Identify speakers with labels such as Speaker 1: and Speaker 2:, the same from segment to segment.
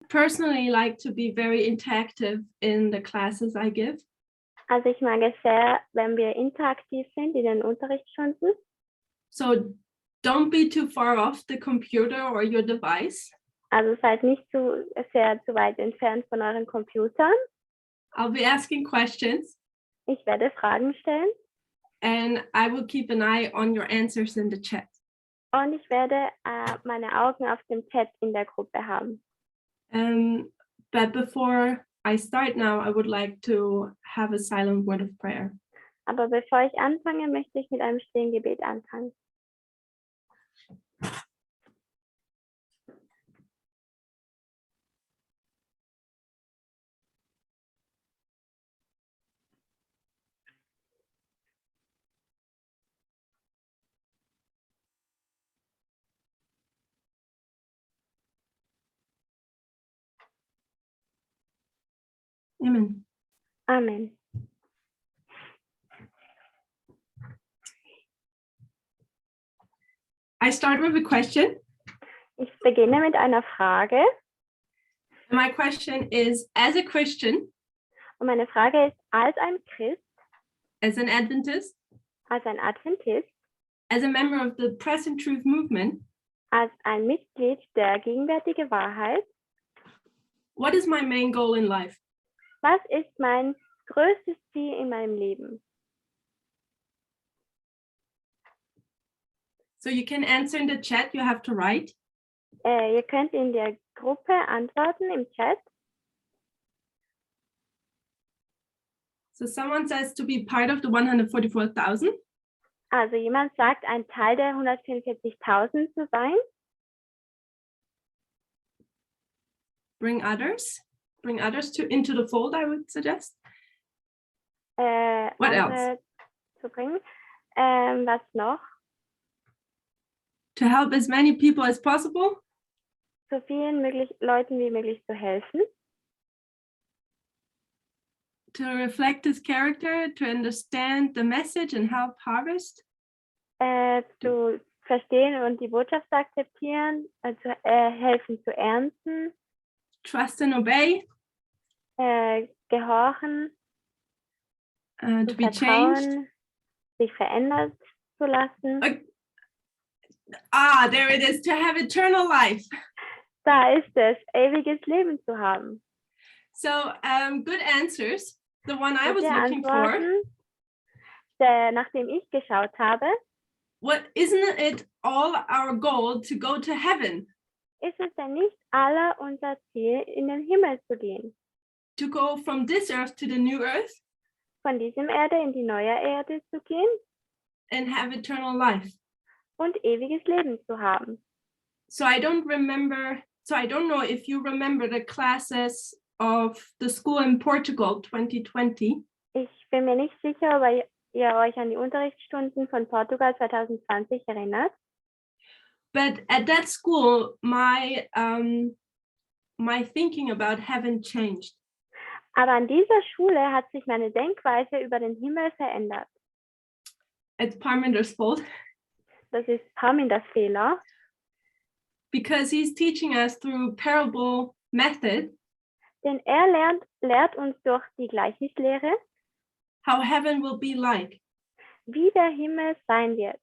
Speaker 1: personally like to be very interactive in the classes I give.
Speaker 2: Also ich mag es sehr, wenn wir interaktiv sind in den Unterrichtsstunden.
Speaker 1: So don't be too far off the computer or your device.
Speaker 2: Also seid nicht zu weit entfernt von euren Computern.
Speaker 1: I'll be asking questions.
Speaker 2: Ich werde Fragen stellen.
Speaker 1: And I will keep an eye on your answers in the chat.
Speaker 2: Und ich werde meine Augen auf dem Chat in der Gruppe haben.
Speaker 1: But before I start now, I would like to have a silent word of prayer.
Speaker 2: Aber bevor ich anfange, möchte ich mit einem stillen Gebet anfangen.
Speaker 1: Amen.
Speaker 2: Amen.
Speaker 1: I start with a question.
Speaker 2: Ich beginne mit einer Frage.
Speaker 1: My question is, as a Christian,
Speaker 2: Und meine Frage ist, als ein Christ,
Speaker 1: as an Adventist,
Speaker 2: als ein Adventist,
Speaker 1: as a member of the Present Truth Movement,
Speaker 2: als ein Mitglied der gegenwärtigen Wahrheit,
Speaker 1: what is my main goal in life?
Speaker 2: was ist mein größtes Ziel in meinem Leben?
Speaker 1: So you can answer in the chat, you have to write.
Speaker 2: Ihr könnt in der Gruppe antworten im Chat.
Speaker 1: So someone says to be part of the 144,000.
Speaker 2: Also jemand sagt, ein Teil der 144.000 zu sein.
Speaker 1: Bring others into the fold, I would suggest. What else?
Speaker 2: Zu bringen. Was noch?
Speaker 1: To help as many people as possible.
Speaker 2: So vielen Leuten wie möglich zu helfen.
Speaker 1: To reflect his character, to understand the message and help harvest.
Speaker 2: Zu verstehen und die Botschaft zu akzeptieren, zu helfen zu ernten.
Speaker 1: Trust and obey.
Speaker 2: Gehorchen.
Speaker 1: To be changed.
Speaker 2: Sich verändert zu lassen.
Speaker 1: There it is, to have eternal life.
Speaker 2: Da ist es, ewiges Leben zu haben.
Speaker 1: So, good answers. The one I was looking for.
Speaker 2: Nachdem ich geschaut habe.
Speaker 1: Isn't it all our goal to go to heaven?
Speaker 2: Ist es denn nicht aller unser Ziel, in den Himmel zu gehen?
Speaker 1: To go from this earth to the new earth?
Speaker 2: Von diesem Erde in die neue Erde zu gehen?
Speaker 1: And have eternal life.
Speaker 2: Und ewiges Leben zu haben.
Speaker 1: So I don't know if you remember the classes of the school in Portugal 2020.
Speaker 2: Ich bin mir nicht sicher, ob ihr euch an die Unterrichtsstunden von Portugal 2020 erinnert.
Speaker 1: But at that school, my thinking about heaven changed.
Speaker 2: Aber an dieser Schule hat sich meine Denkweise über den Himmel verändert.
Speaker 1: It's Parminder's fault.
Speaker 2: Das ist Parminders Fehler.
Speaker 1: Because he's teaching us through parable method.
Speaker 2: Denn er lehrt uns durch die Gleichnislehre,
Speaker 1: how heaven will be like.
Speaker 2: Wie der Himmel sein wird.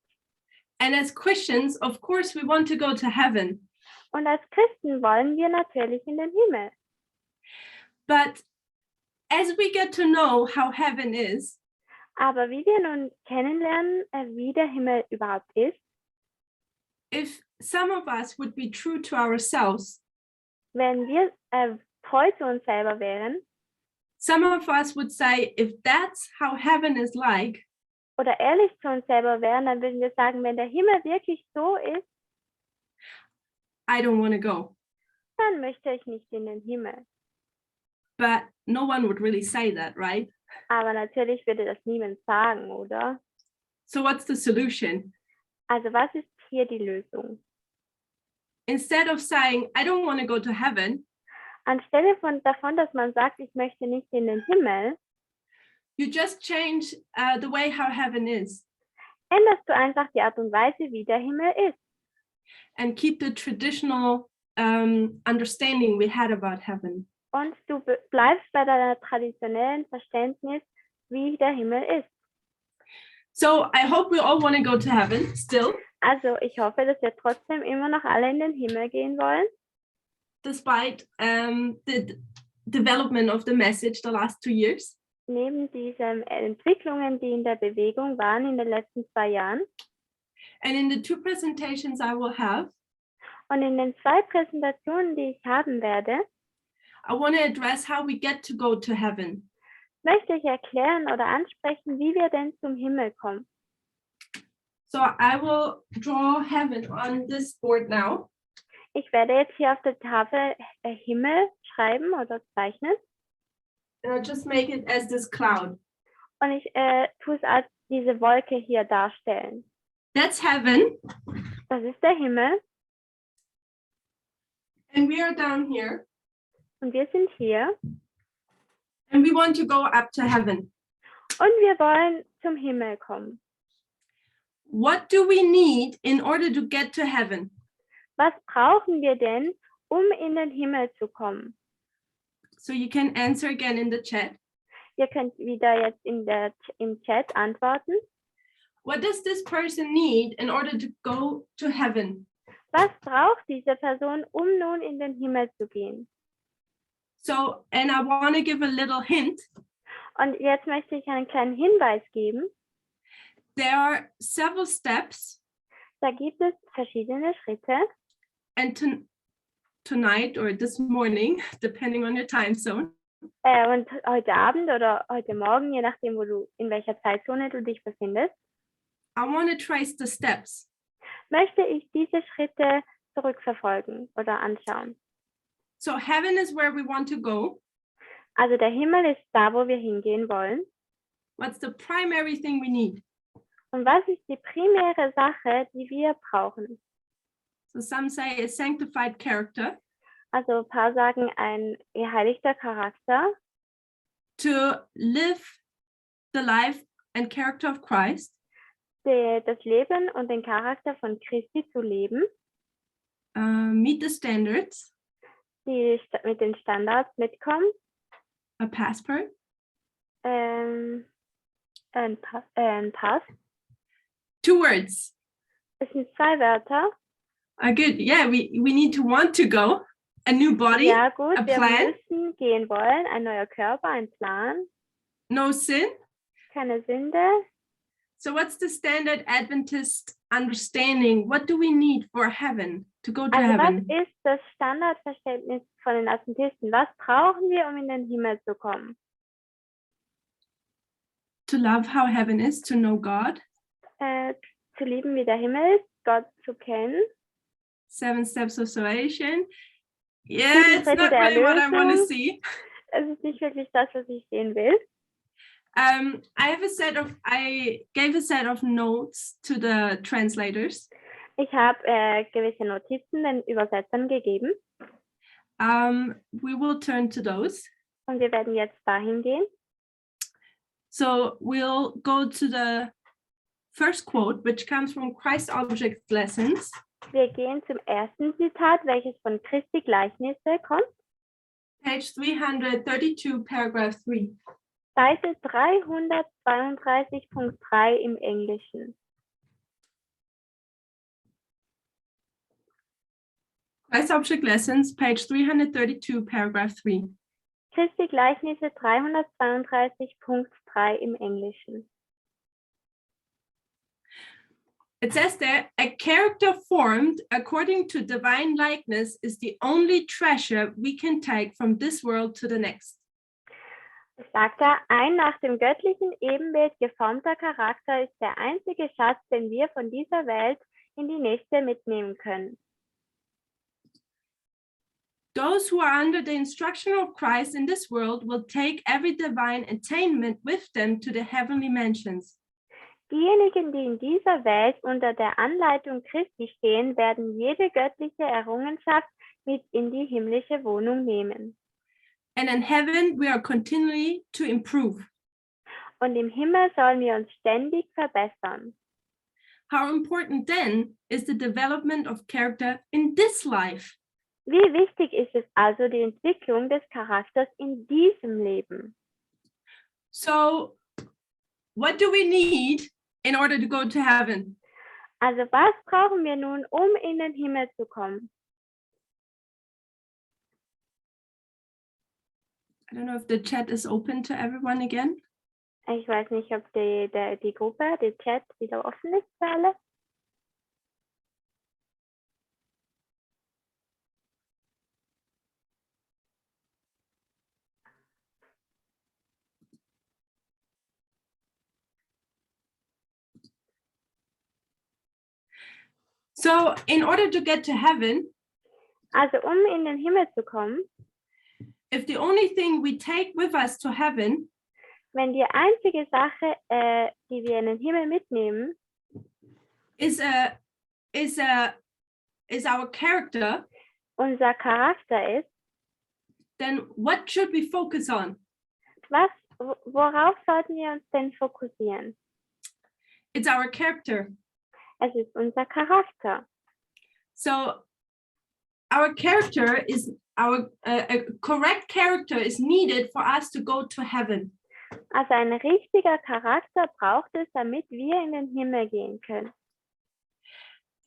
Speaker 1: And as Christians, of course, we want to go to heaven.
Speaker 2: Und als Christen wollen wir natürlich in den Himmel.
Speaker 1: But as we get to know how heaven is,
Speaker 2: aber wie wir nun kennenlernen, wie der Himmel überhaupt ist,
Speaker 1: if some of us would be true to ourselves,
Speaker 2: wenn wir treu zu uns selber wären,
Speaker 1: some of us would say, if that's how heaven is like,
Speaker 2: oder ehrlich zu uns selber wären, dann würden wir sagen, wenn der Himmel wirklich so ist,
Speaker 1: I don't want to go.
Speaker 2: Dann möchte ich nicht in den Himmel.
Speaker 1: But no one would really say that, right?
Speaker 2: Aber natürlich würde das niemand sagen, oder?
Speaker 1: So what's the solution?
Speaker 2: Also was ist hier die Lösung?
Speaker 1: Instead of saying, I don't want to go to heaven,
Speaker 2: anstelle davon, dass man sagt, ich möchte nicht in den Himmel,
Speaker 1: you just change the way how heaven is.
Speaker 2: Änderst du einfach die Art und Weise, wie der Himmel ist.
Speaker 1: And keep the traditional understanding we had about heaven.
Speaker 2: Und du bleibst bei deiner traditionellen Verständnis, wie der Himmel ist.
Speaker 1: So I hope we all want to go to heaven still,
Speaker 2: Also ich hoffe, dass wir trotzdem immer noch alle in den Himmel gehen wollen,
Speaker 1: despite the development of the message the last 2 years.
Speaker 2: neben diesen Entwicklungen, die in der Bewegung waren in den letzten 2 Jahren.
Speaker 1: And in the 2 presentations I will have,
Speaker 2: Und in den 2 Präsentationen, die ich haben werde,
Speaker 1: I want to address how we get to go to heaven.
Speaker 2: möchte ich erklären oder ansprechen, wie wir denn zum Himmel kommen.
Speaker 1: So I will draw heaven on this board now.
Speaker 2: Ich werde jetzt hier auf der Tafel Himmel schreiben oder zeichnen.
Speaker 1: And I'll just make it as this cloud.
Speaker 2: Und ich tue es als diese Wolke hier darstellen.
Speaker 1: That's heaven.
Speaker 2: Das ist der Himmel.
Speaker 1: And we are down here.
Speaker 2: Und wir sind hier.
Speaker 1: And we want to go up to heaven.
Speaker 2: Und wir wollen zum Himmel kommen.
Speaker 1: What do we need in order to get to heaven?
Speaker 2: Was brauchen wir denn, um in den Himmel zu kommen?
Speaker 1: So you can answer again in the chat.
Speaker 2: Ihr könnt wieder jetzt im Chat antworten.
Speaker 1: What does this person need in order to go to heaven?
Speaker 2: Was braucht diese Person, um nun in den Himmel zu gehen?
Speaker 1: So, and I want to give a little hint.
Speaker 2: Und jetzt möchte ich einen kleinen Hinweis geben.
Speaker 1: There are several steps.
Speaker 2: Da gibt es verschiedene Schritte.
Speaker 1: And tonight or this morning, depending on your time zone,
Speaker 2: Und heute Abend oder heute Morgen, je nachdem, in welcher Zeitzone du dich befindest,
Speaker 1: I want to trace the steps.
Speaker 2: möchte ich diese Schritte zurückverfolgen oder anschauen.
Speaker 1: So heaven is where we want to go.
Speaker 2: Also der Himmel ist da, wo wir hingehen wollen.
Speaker 1: What's the primary thing we need?
Speaker 2: Und was ist die primäre Sache, die wir brauchen?
Speaker 1: So some say a sanctified character.
Speaker 2: Also ein paar sagen ein geheiligter Charakter,
Speaker 1: To live the life and character of Christ.
Speaker 2: das Leben und den Charakter von Christi zu leben,
Speaker 1: Meet the standards.
Speaker 2: die mit den Standards mitkommen,
Speaker 1: A passport.
Speaker 2: ein Pass.
Speaker 1: 2 words.
Speaker 2: Es sind 2 Wörter.
Speaker 1: Good. Yeah, we need to want to go. A new body.
Speaker 2: Ja gut,
Speaker 1: a
Speaker 2: wir
Speaker 1: plan.
Speaker 2: müssen gehen wollen, ein neuer Körper, ein Plan,
Speaker 1: No sin.
Speaker 2: keine Sünde.
Speaker 1: So what's the standard Adventist understanding? What do we need for heaven, to go to
Speaker 2: Also
Speaker 1: heaven?
Speaker 2: was ist das Standardverständnis von den Adventisten? Was brauchen wir, um in den Himmel zu kommen?
Speaker 1: To love how heaven is, to know God.
Speaker 2: Zu lieben, wie der Himmel ist, Gott zu kennen.
Speaker 1: 7 steps of salvation. Yeah,
Speaker 2: 7
Speaker 1: it's
Speaker 2: Schritte
Speaker 1: not
Speaker 2: der
Speaker 1: really what I want to
Speaker 2: Erlösung.
Speaker 1: see.
Speaker 2: Es ist nicht wirklich das, was ich sehen will.
Speaker 1: I gave a set of notes to the translators.
Speaker 2: Ich habe gewisse Notizen den Übersetzern gegeben
Speaker 1: We will turn to those.
Speaker 2: und wir werden jetzt dahin gehen.
Speaker 1: So we'll go to the first quote, which comes from Christ Object Lessons.
Speaker 2: Wir gehen zum ersten Zitat, welches von Christi Gleichnisse kommt.
Speaker 1: Page 332, paragraph 3.
Speaker 2: Seite 332.3 im Englischen.
Speaker 1: Christ Object Lessons, page 332, paragraph 3.
Speaker 2: Christi Gleichnisse 332.3 im Englischen.
Speaker 1: It says there, a character formed according to divine likeness is the only treasure we can take from this world to the next.
Speaker 2: Es sagt da, ein nach dem göttlichen Ebenbild geformter Charakter ist der einzige Schatz, den wir von dieser Welt in die nächste mitnehmen können.
Speaker 1: Those who are under the instruction of Christ in this world will take every divine attainment with them to the heavenly mansions.
Speaker 2: Diejenigen, die in dieser Welt unter der Anleitung Christi stehen, werden jede göttliche Errungenschaft mit in die himmlische Wohnung nehmen.
Speaker 1: And in heaven, we are continually to improve.
Speaker 2: Und im Himmel sollen wir uns ständig verbessern.
Speaker 1: How important then is the development of character in this life?
Speaker 2: Wie wichtig ist es also, die Entwicklung des Charakters in diesem Leben?
Speaker 1: So, what do we need in order to go to heaven?
Speaker 2: Also was brauchen wir nun, um in den Himmel zu kommen?
Speaker 1: I don't know if the chat is open to everyone again.
Speaker 2: Ich weiß nicht, ob die Gruppe, der Chat wieder offen ist für alle.
Speaker 1: So, in order to get to heaven,
Speaker 2: Also in den Himmel zu kommen,
Speaker 1: if the only thing we take with us to heaven
Speaker 2: wenn die einzige Sache, die wir in den Himmel mitnehmen,
Speaker 1: is our character,
Speaker 2: unser Charakter ist,
Speaker 1: then what should we focus on?
Speaker 2: Worauf sollten wir uns denn fokussieren?
Speaker 1: It's our character.
Speaker 2: Es ist unser Charakter.
Speaker 1: So our character is a correct character is needed for us to go to heaven.
Speaker 2: Also ein richtiger Charakter braucht es, damit wir in den Himmel gehen können.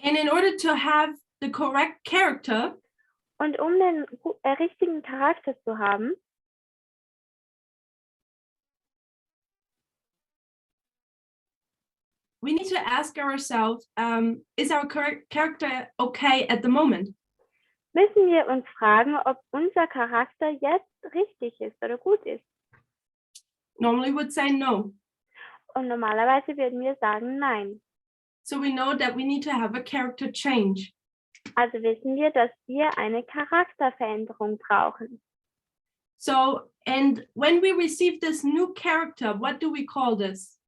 Speaker 1: And in order to have the correct character,
Speaker 2: und um den richtigen Charakter zu haben,
Speaker 1: we need to ask ourselves, is our character okay at the moment?
Speaker 2: Müssen wir uns fragen, ob unser Charakter jetzt richtig ist oder gut ist.
Speaker 1: Normally would say no.
Speaker 2: Und normalerweise würden wir sagen nein.
Speaker 1: So we know that we need to have a character change.
Speaker 2: Also wissen wir, dass wir eine Charakterveränderung brauchen.
Speaker 1: So, and when we receive this new character, what do we call this?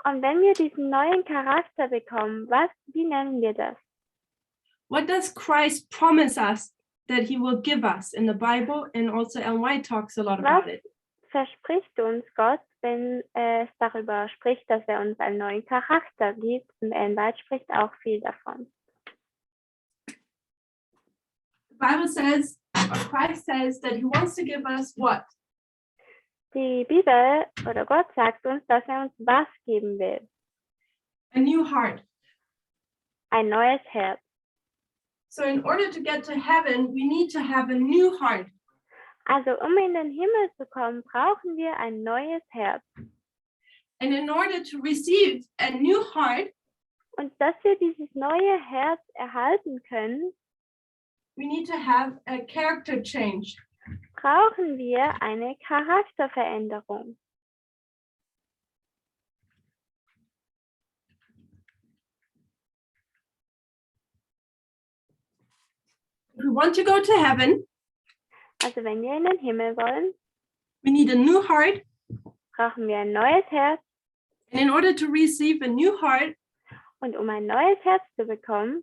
Speaker 2: Und wenn wir diesen neuen Charakter bekommen, wie nennen wir das?
Speaker 1: What does Christ promise us that he will give us in the Bible? And also Ellen White talks a lot about it.
Speaker 2: Verspricht uns Gott, wenn es darüber spricht, dass er uns einen neuen Charakter gibt? Und Ellen White spricht auch viel davon.
Speaker 1: The Bible says, or Christ says, that he wants to give us what?
Speaker 2: Die Bibel oder Gott sagt uns, dass er uns was geben will?
Speaker 1: A new heart.
Speaker 2: Ein neues Herz.
Speaker 1: So in order to get to heaven, we need to have a new heart.
Speaker 2: Also in den Himmel zu kommen, brauchen wir ein neues Herz.
Speaker 1: And in order to receive a new heart,
Speaker 2: und dass wir dieses neue Herz erhalten können,
Speaker 1: we need to have a character change.
Speaker 2: Brauchen wir eine Charakterveränderung.
Speaker 1: If we want to go to heaven,
Speaker 2: also wenn wir in den Himmel wollen,
Speaker 1: we need a new heart.
Speaker 2: Brauchen wir ein neues Herz.
Speaker 1: And in order to receive a new heart,
Speaker 2: und ein neues Herz zu bekommen,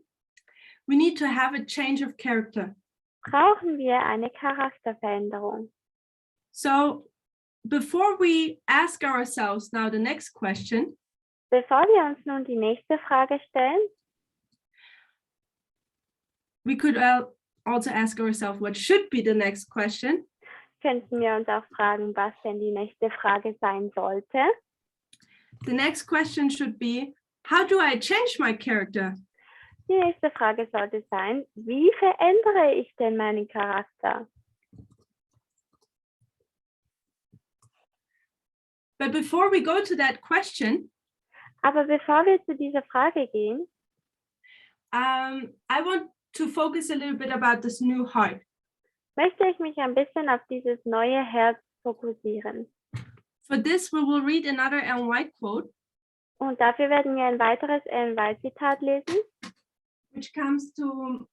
Speaker 1: we need to have a change of character.
Speaker 2: Brauchen wir eine Charakterveränderung.
Speaker 1: So before we ask ourselves now the next question,
Speaker 2: bevor wir uns nun die nächste Frage stellen,
Speaker 1: we could also ask ourselves what should be the next question.
Speaker 2: Könnten wir uns auch fragen, was denn die nächste Frage sein sollte.
Speaker 1: The next question should be, how do I change my character?
Speaker 2: Die nächste Frage sollte sein, wie verändere ich denn meinen Charakter?
Speaker 1: But before we go to that question,
Speaker 2: aber bevor wir zu dieser Frage gehen,
Speaker 1: I want to focus a little bit about this new heart.
Speaker 2: Möchte ich mich ein bisschen auf dieses neue Herz fokussieren.
Speaker 1: For this, we will read another Ellen White quote.
Speaker 2: Und dafür werden wir ein weiteres Ellen White Zitat lesen.
Speaker 1: Which comes from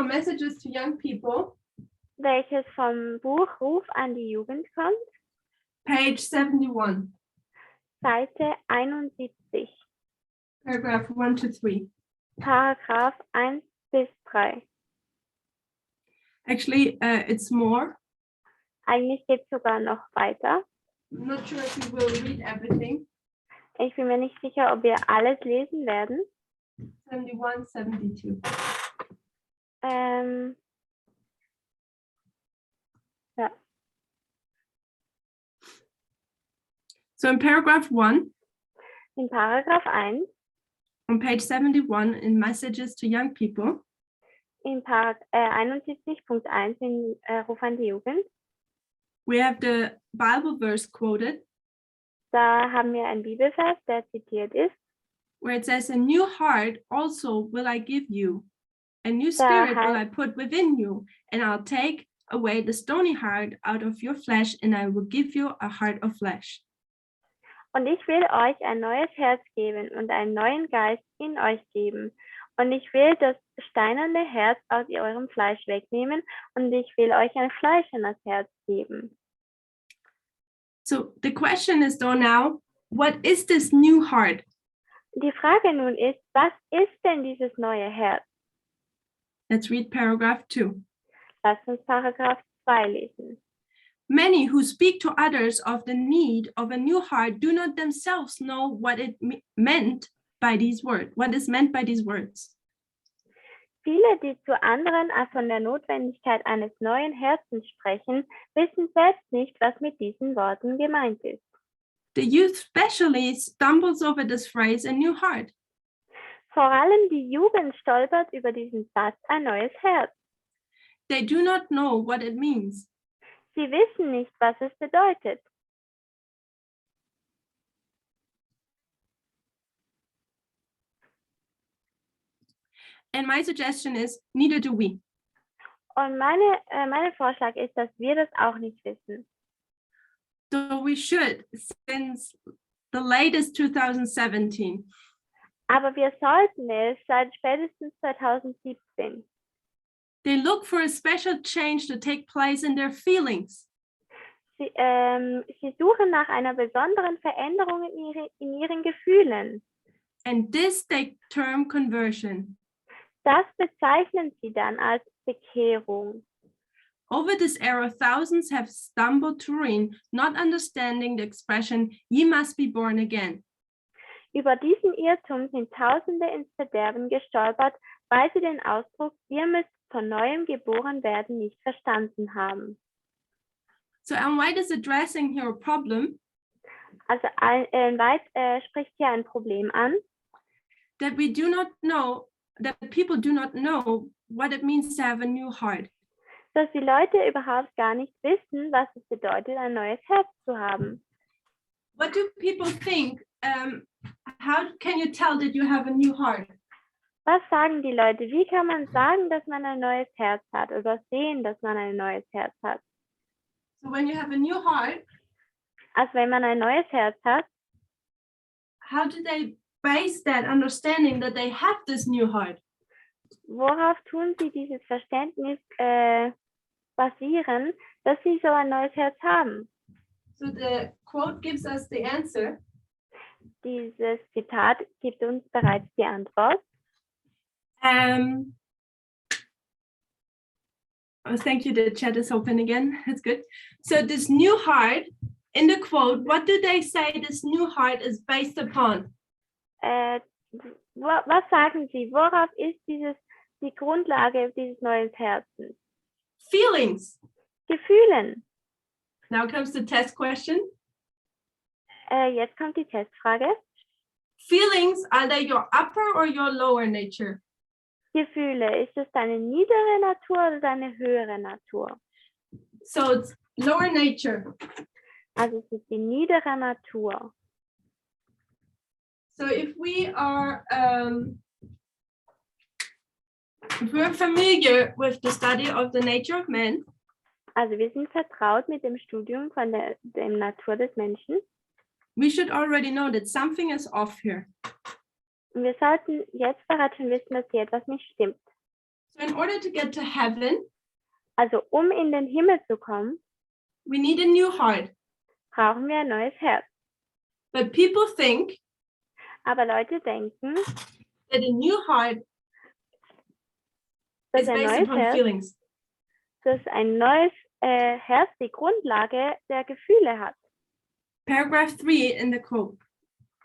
Speaker 1: Messages to Young People.
Speaker 2: Welches vom Buch Ruf an die Jugend kommt.
Speaker 1: Page 71.
Speaker 2: Seite 71.
Speaker 1: Paragraph 1 to 3.
Speaker 2: Paragraph 1 bis 3.
Speaker 1: Actually, it's more.
Speaker 2: Eigentlich geht es sogar noch weiter.
Speaker 1: I'm not sure if we will read everything.
Speaker 2: Ich bin mir nicht sicher, ob wir alles lesen werden.
Speaker 1: 71, 72.
Speaker 2: Ja.
Speaker 1: So in paragraph 1,
Speaker 2: In Paragraph 1,
Speaker 1: on page 71 in Messages to Young People,
Speaker 2: in 71.1 in Ruf an die Jugend,
Speaker 1: we have the Bible verse quoted,
Speaker 2: da haben wir einen Bibelvers, der zitiert ist.
Speaker 1: where it says, "A new heart also will I give you, a new spirit will I put within you, and I'll take away the stony heart out of your flesh, and I will give you a heart of flesh."
Speaker 2: Und ich will euch ein neues Herz geben und einen neuen Geist in euch geben. Und ich will das steinerne Herz aus eurem Fleisch wegnehmen und ich will euch ein fleischernes Herz geben.
Speaker 1: So the question is though now, what is this new heart?
Speaker 2: Die Frage nun ist, was ist denn dieses neue Herz?
Speaker 1: Let's read paragraph 2.
Speaker 2: Lasst uns Paragraph 2 lesen.
Speaker 1: Many who speak to others of the need of a new heart do not themselves know what it meant by these words. What is meant by these words?
Speaker 2: Viele, die zu anderen von der Notwendigkeit eines neuen Herzens sprechen, wissen selbst nicht, was mit diesen Worten gemeint ist.
Speaker 1: The youth especially stumbles over this phrase, a new heart.
Speaker 2: Vor allem die Jugend stolpert über diesen Satz, ein neues Herz.
Speaker 1: They do not know what it means.
Speaker 2: Sie wissen nicht, was es bedeutet.
Speaker 1: And my suggestion is, neither do we.
Speaker 2: Und mein Vorschlag ist, dass wir das auch nicht wissen.
Speaker 1: So we should, since the latest 2017.
Speaker 2: Aber wir sollten es seit spätestens 2017.
Speaker 1: They look for a special change to take place in their feelings.
Speaker 2: Sie suchen nach einer besonderen Veränderung in ihren Gefühlen.
Speaker 1: And this they term conversion.
Speaker 2: Das bezeichnen sie dann als Bekehrung.
Speaker 1: Over this era, thousands have stumbled to ruin, not understanding the expression, "Ye must be born again."
Speaker 2: Über diesen Irrtum sind Tausende ins Verderben gestolpert, weil sie den Ausdruck, ihr müsst von neuem geboren werden, nicht verstanden haben.
Speaker 1: So Ellen White is addressing here a problem
Speaker 2: Also Ellen White spricht hier ein Problem an,
Speaker 1: that we do not know, that people do not know what it means to have a new heart.
Speaker 2: dass die Leute überhaupt gar nicht wissen, was es bedeutet, ein neues Herz zu haben.
Speaker 1: What do people think? How can you tell that you have a new heart?
Speaker 2: Was sagen die Leute? Wie kann man sagen, dass man ein neues Herz hat oder sehen, dass man ein neues Herz hat?
Speaker 1: So when you have a new heart,
Speaker 2: Also wenn man ein neues Herz hat,
Speaker 1: how do they base that understanding that they have this new heart?
Speaker 2: worauf tun sie dieses Verständnis basieren, dass sie so ein neues Herz haben?
Speaker 1: So the quote gives us the answer.
Speaker 2: Dieses Zitat gibt uns bereits die Antwort.
Speaker 1: Oh, thank you, the chat is open again. That's good. So this new heart, in the quote, what do they say this new heart is based upon?
Speaker 2: Was sagen Sie? Worauf ist die Grundlage dieses neuen Herzens?
Speaker 1: Feelings.
Speaker 2: Gefühlen.
Speaker 1: Now comes the test question.
Speaker 2: Jetzt kommt die Testfrage.
Speaker 1: Feelings, are they your upper or your lower nature?
Speaker 2: Gefühle, ist es deine niedere Natur oder deine höhere Natur?
Speaker 1: So it's lower nature.
Speaker 2: Also es ist die niedere Natur.
Speaker 1: So if we are if we're familiar with the study of the nature of man,
Speaker 2: Also wir sind vertraut mit dem Studium von der Natur des Menschen.
Speaker 1: we should already know that something is off here.
Speaker 2: Und wir sollten jetzt bereits schon wissen, dass hier etwas nicht stimmt.
Speaker 1: So in order to get to heaven,
Speaker 2: Also um in den Himmel zu kommen,
Speaker 1: we need a new heart.
Speaker 2: brauchen wir ein neues Herz.
Speaker 1: But people think
Speaker 2: Aber Leute denken,
Speaker 1: that a new heart
Speaker 2: dass
Speaker 1: is
Speaker 2: ein
Speaker 1: based
Speaker 2: neues
Speaker 1: upon
Speaker 2: Herz,
Speaker 1: feelings.
Speaker 2: dass ein neues Herz die Grundlage der Gefühle hat.
Speaker 1: Paragraph 3 in the quote.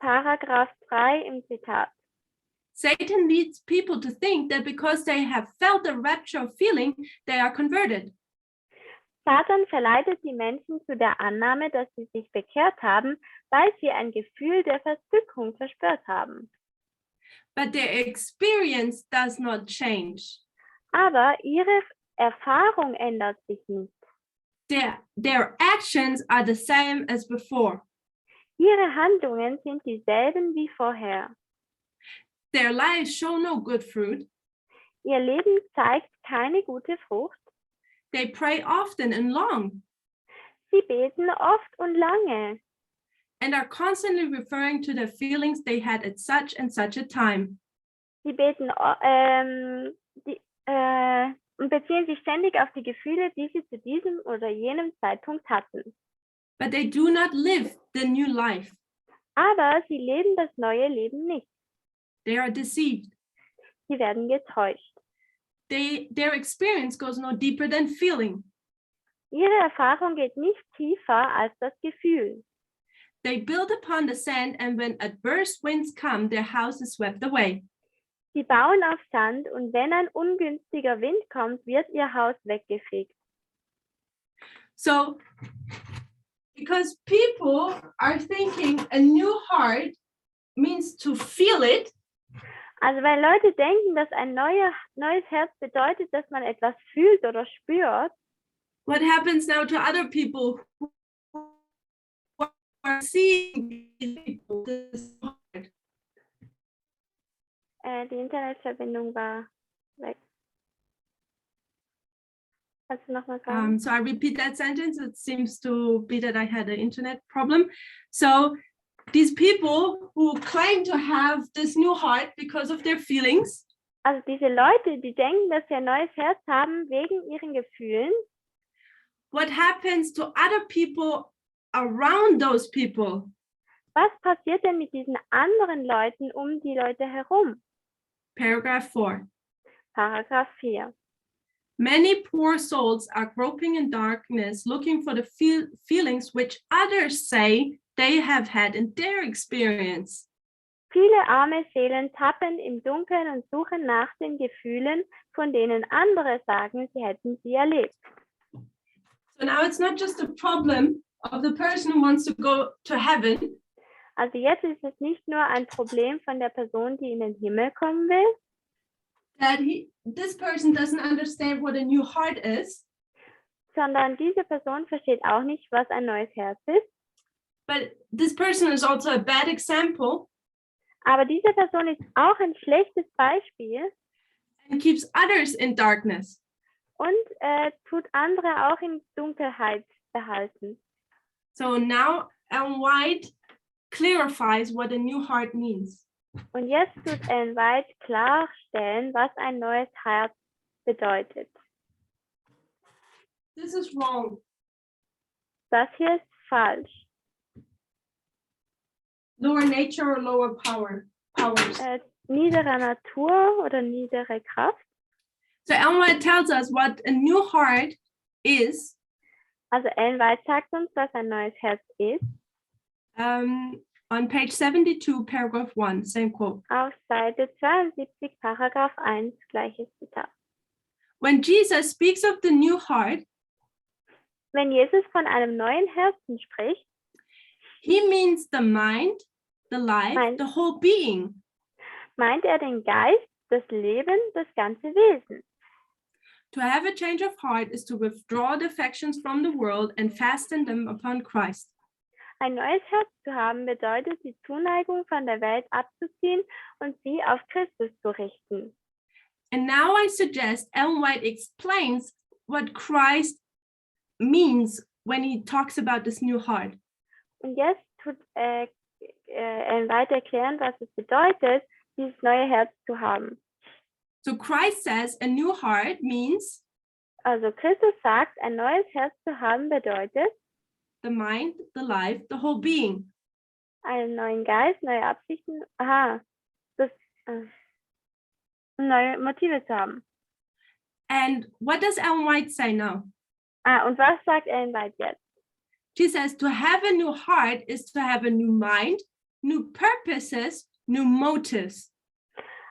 Speaker 2: Paragraph 3 im Zitat.
Speaker 1: Satan leads people to think that because they have felt the rapture of feeling, they are converted.
Speaker 2: Satan verleitet die Menschen zu der Annahme, dass sie sich bekehrt haben, weil sie ein Gefühl der Verzückung verspürt haben.
Speaker 1: But their experience does not change.
Speaker 2: Aber ihre Erfahrung ändert sich nicht.
Speaker 1: Their actions are the same as before.
Speaker 2: Ihre Handlungen sind dieselben wie vorher.
Speaker 1: Their lives show no good fruit.
Speaker 2: Ihr Leben zeigt keine gute Frucht.
Speaker 1: They pray often and long.
Speaker 2: Sie beten oft und lange
Speaker 1: And are constantly referring to the feelings they had at such and such a time.
Speaker 2: Sie beten und beziehen sich ständig auf die Gefühle, die sie zu diesem oder jenem Zeitpunkt hatten.
Speaker 1: But they do not live the new life.
Speaker 2: Aber sie leben das neue Leben nicht.
Speaker 1: They are deceived.
Speaker 2: Sie werden getäuscht.
Speaker 1: Their experience goes no deeper than feeling.
Speaker 2: Ihre Erfahrung geht nicht tiefer als das Gefühl.
Speaker 1: They build upon the sand, and when adverse winds come, their house is swept away.
Speaker 2: Sie bauen auf Sand und wenn ein ungünstiger Wind kommt, wird ihr Haus weggefegt.
Speaker 1: So, because people are thinking a new heart means to feel it,
Speaker 2: Also weil Leute denken, dass ein neues Herz bedeutet, dass man etwas fühlt oder spürt,
Speaker 1: what happens now to other people who are seeing this heart?
Speaker 2: Die Internetverbindung war weg. Kannst du nochmal sagen?
Speaker 1: So I repeat that sentence. It seems to be that I had an internet problem. So these people who claim to have this new heart because of their feelings,
Speaker 2: Also diese Leute, die denken, dass sie ein neues Herz haben wegen ihren Gefühlen,
Speaker 1: what happens to other people around those people?
Speaker 2: was passiert denn mit diesen anderen Leuten um die Leute herum?
Speaker 1: Paragraph 4.
Speaker 2: Paragraph 4.
Speaker 1: Many poor souls are groping in darkness, looking for the feelings which others say they have had in their experience.
Speaker 2: Viele arme Seelen tappen im Dunkeln und suchen nach den Gefühlen, von denen andere sagen, sie hätten sie erlebt.
Speaker 1: So now it's not just a problem of the person who wants to go to heaven.
Speaker 2: Also jetzt ist es nicht nur ein Problem von der Person, die in den Himmel kommen will,
Speaker 1: That this person doesn't understand what a new heart is,
Speaker 2: sondern diese Person versteht auch nicht, was ein neues Herz ist.
Speaker 1: but this person is also a bad example
Speaker 2: Aber diese Person ist auch ein schlechtes Beispiel
Speaker 1: and keeps others in darkness.
Speaker 2: und tut andere auch in Dunkelheit behalten.
Speaker 1: So now Ellen White clarifies what a new heart means.
Speaker 2: Und jetzt tut Ellen White klarstellen, was ein neues Herz bedeutet.
Speaker 1: This is wrong.
Speaker 2: Das hier ist falsch.
Speaker 1: Lower nature or lower powers.
Speaker 2: Niedere Natur oder niedere Kraft.
Speaker 1: So Ellen White tells us what a new heart is.
Speaker 2: Also Ellen White sagt uns, was ein neues Herz ist.
Speaker 1: On page 72, paragraph 1, same quote.
Speaker 2: Auf Seite 72, Paragraph 1, gleiches Zitat.
Speaker 1: When Jesus speaks of the new heart,
Speaker 2: Wenn Jesus von einem neuen Herzen spricht,
Speaker 1: he means the mind, the life, the whole being.
Speaker 2: Meint er den Geist, das Leben, das ganze Wesen.
Speaker 1: To have a change of heart is to withdraw the affections from the world and fasten them upon Christ.
Speaker 2: Ein neues Herz zu haben bedeutet, die Zuneigung von der Welt abzuziehen und sie auf Christus zu richten.
Speaker 1: And now I suggest Ellen White explains what Christ means when he talks about this new heart.
Speaker 2: Und jetzt tut Ellen White erklären, was es bedeutet, dieses neue Herz zu haben.
Speaker 1: So Christ says a new heart means
Speaker 2: Also Christus sagt, ein neues Herz zu haben bedeutet,
Speaker 1: the mind, the life, the whole being.
Speaker 2: einen neuen Geist, neue Absichten, neue Motive zu haben.
Speaker 1: And what does Ellen White say now?
Speaker 2: Und was sagt Ellen White jetzt?
Speaker 1: She says to have a new heart is to have a new mind, new purposes, new motives.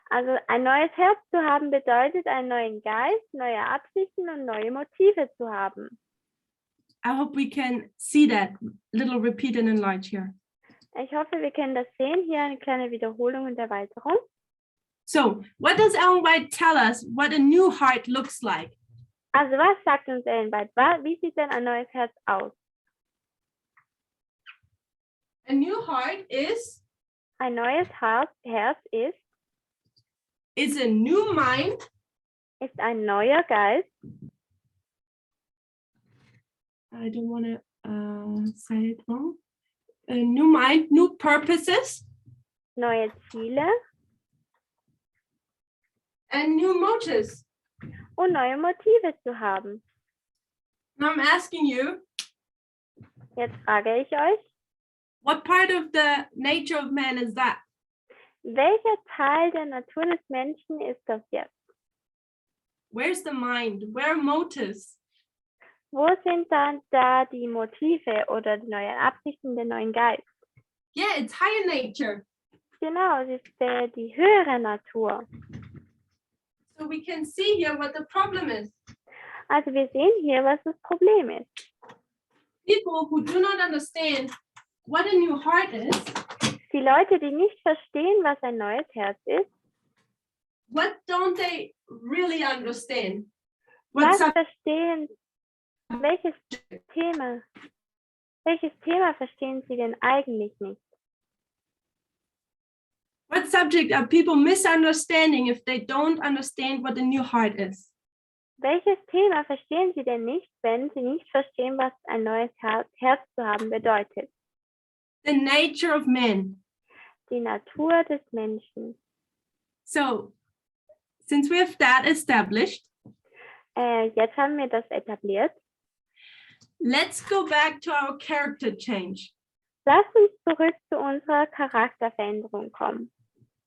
Speaker 2: Also ein neues Herz zu haben bedeutet, einen neuen Geist, neue Absichten und neue Motive zu haben.
Speaker 1: I hope we can see that little repeat and enlarge here.
Speaker 2: Ich hoffe, wir können das sehen. Hier eine kleine Wiederholung und Erweiterung.
Speaker 1: So, what does Ellen White tell us what a new heart looks like?
Speaker 2: Also was sagt uns Ellen White? Wie sieht denn ein neues Herz aus?
Speaker 1: A new heart is
Speaker 2: Ein neues Herz
Speaker 1: a new mind.
Speaker 2: Ist ein neuer Geist.
Speaker 1: I don't want to say it wrong. A new mind, new purposes,
Speaker 2: Neue Ziele
Speaker 1: and new motives.
Speaker 2: und neue Motive zu haben.
Speaker 1: Now I'm asking you,
Speaker 2: Jetzt frage ich euch,
Speaker 1: what part of the nature of man is that?
Speaker 2: welcher Teil der Natur des Menschen ist das jetzt?
Speaker 1: Where's the mind? Where are motives?
Speaker 2: Wo sind dann da die Motive oder die neuen Absichten, der neuen Geist?
Speaker 1: Yeah, it's higher nature.
Speaker 2: Genau, es ist die höhere Natur.
Speaker 1: So we can see here what the problem is.
Speaker 2: Also wir sehen hier, was das Problem ist.
Speaker 1: People who do not understand what a new heart is,
Speaker 2: Die Leute, die nicht verstehen, was ein neues Herz ist,
Speaker 1: what don't they really understand?
Speaker 2: was verstehen, welches Thema verstehen sie denn eigentlich nicht?
Speaker 1: What subject are people misunderstanding if they don't understand what a new heart is?
Speaker 2: Welches Thema verstehen sie denn nicht, wenn sie nicht verstehen, was ein neues Herz zu haben bedeutet?
Speaker 1: The nature of man.
Speaker 2: Die Natur des Menschen.
Speaker 1: So, since we have that established,
Speaker 2: Jetzt haben wir das etabliert.
Speaker 1: let's go back to our character change.
Speaker 2: Lasst uns zurück zu unserer Charakterveränderung kommen.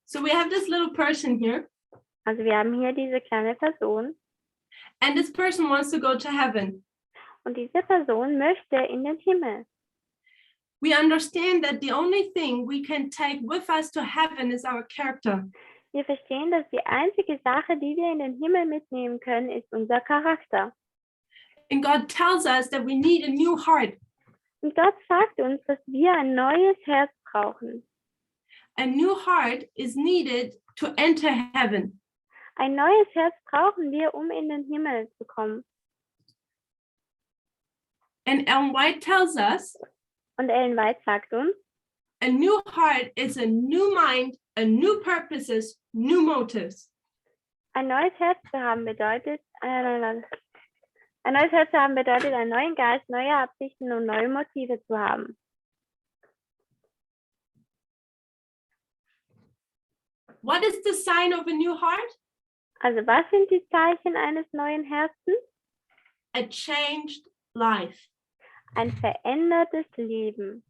Speaker 1: So we have this little person here,
Speaker 2: Also wir haben hier diese kleine Person
Speaker 1: and this person wants to go to heaven.
Speaker 2: und diese Person möchte in den Himmel.
Speaker 1: We understand that the only thing we can take with us to heaven is our character.
Speaker 2: Wir verstehen, dass die einzige Sache, die wir in den Himmel mitnehmen können, ist unser Charakter.
Speaker 1: And God tells us that we need a new heart.
Speaker 2: Und Gott sagt uns, dass wir ein neues Herz brauchen.
Speaker 1: A new heart is needed to enter heaven.
Speaker 2: Ein neues Herz brauchen wir, um in den Himmel zu kommen.
Speaker 1: And Ellen White tells us
Speaker 2: Und Ellen White sagt uns,
Speaker 1: a new heart is a new mind, a new purposes, new motives.
Speaker 2: ein neues Herz zu haben bedeutet, ein neues Herz zu haben bedeutet, einen neuen Geist, neue Absichten und neue Motive zu haben.
Speaker 1: What is the sign of a new heart?
Speaker 2: Also was sind die Zeichen eines neuen Herzens?
Speaker 1: A changed life.
Speaker 2: Ein verändertes Leben.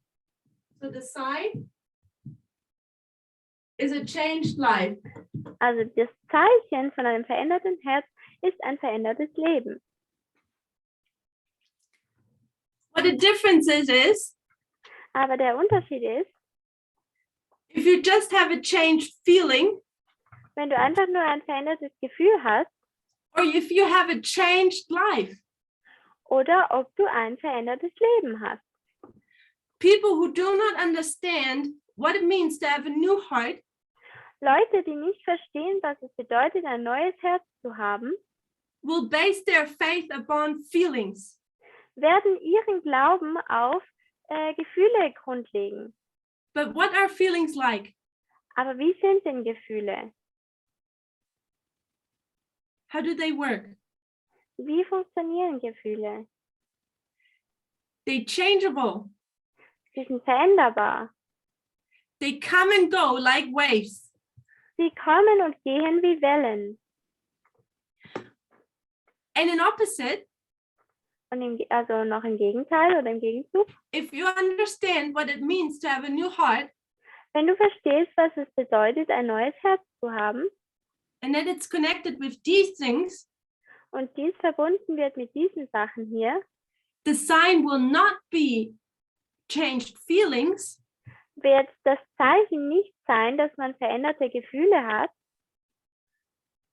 Speaker 1: So the sign is a changed life.
Speaker 2: Also das Zeichen von einem veränderten Herz ist ein verändertes Leben.
Speaker 1: What the difference is
Speaker 2: Aber der Unterschied ist,
Speaker 1: if you just have a changed feeling,
Speaker 2: wenn du einfach nur ein verändertes Gefühl hast,
Speaker 1: or if you have a changed life.
Speaker 2: oder ob du ein verändertes Leben hast.
Speaker 1: People who do not understand what it means to have a new heart
Speaker 2: Leute, die nicht verstehen, was es bedeutet, ein neues Herz zu haben,
Speaker 1: will base their faith upon feelings.
Speaker 2: werden ihren Glauben auf Gefühle grundlegen.
Speaker 1: But what are feelings like?
Speaker 2: Aber wie sind denn Gefühle?
Speaker 1: How do they work?
Speaker 2: Wie funktionieren Gefühle?
Speaker 1: They're changeable.
Speaker 2: Sie sind veränderbar.
Speaker 1: They come and go like waves.
Speaker 2: Sie kommen und gehen wie Wellen.
Speaker 1: And in opposite,
Speaker 2: Und also noch im Gegenteil oder im Gegenzug,
Speaker 1: if you understand what it means to have a new heart,
Speaker 2: wenn du verstehst, was es bedeutet, ein neues Herz zu haben
Speaker 1: and that it's connected with these things,
Speaker 2: und dies verbunden wird mit diesen Sachen hier,
Speaker 1: the sign will not be changed feelings,
Speaker 2: wird das Zeichen nicht sein, dass man veränderte Gefühle hat,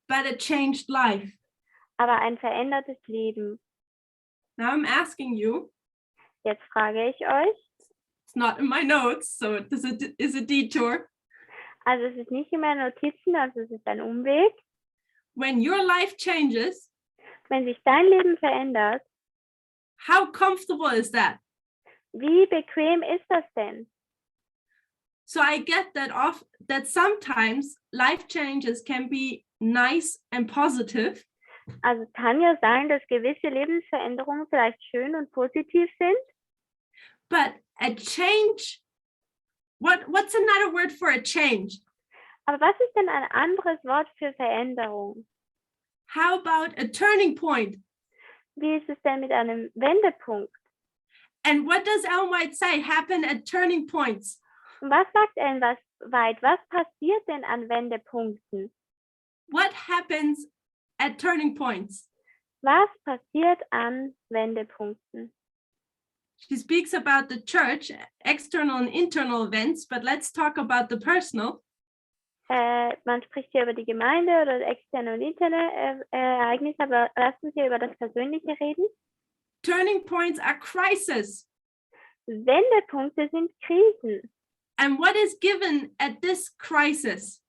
Speaker 1: but a changed life.
Speaker 2: aber ein verändertes Leben.
Speaker 1: Now I'm asking you,
Speaker 2: Jetzt frage ich euch,
Speaker 1: It's not in my notes, so this is a detour.
Speaker 2: also es ist nicht in meinen Notizen, also es ist ein Umweg.
Speaker 1: When your life changes,
Speaker 2: Wenn sich dein Leben verändert,
Speaker 1: how comfortable is that?
Speaker 2: wie bequem ist das denn?
Speaker 1: So I get that sometimes life changes can be nice and positive.
Speaker 2: Also kann ja sein, dass gewisse Lebensveränderungen vielleicht schön und positiv sind.
Speaker 1: But a change, what's another word for a change?
Speaker 2: Aber was ist denn ein anderes Wort für Veränderung?
Speaker 1: How about a turning point?
Speaker 2: Wie ist es denn mit einem Wendepunkt?
Speaker 1: And what does Ellen White say happen at turning points?
Speaker 2: Und was sagt Ellen White? Was passiert denn an Wendepunkten?
Speaker 1: What happens at turning points?
Speaker 2: Was passiert an Wendepunkten?
Speaker 1: She speaks about the church, external and internal events, but let's talk about the personal.
Speaker 2: Man spricht hier über die Gemeinde oder externe und interne Ereignisse, aber lassen Sie über das Persönliche reden.
Speaker 1: Turning points are crises.
Speaker 2: Wendepunkte sind Krisen.
Speaker 1: And what is given at this crisis?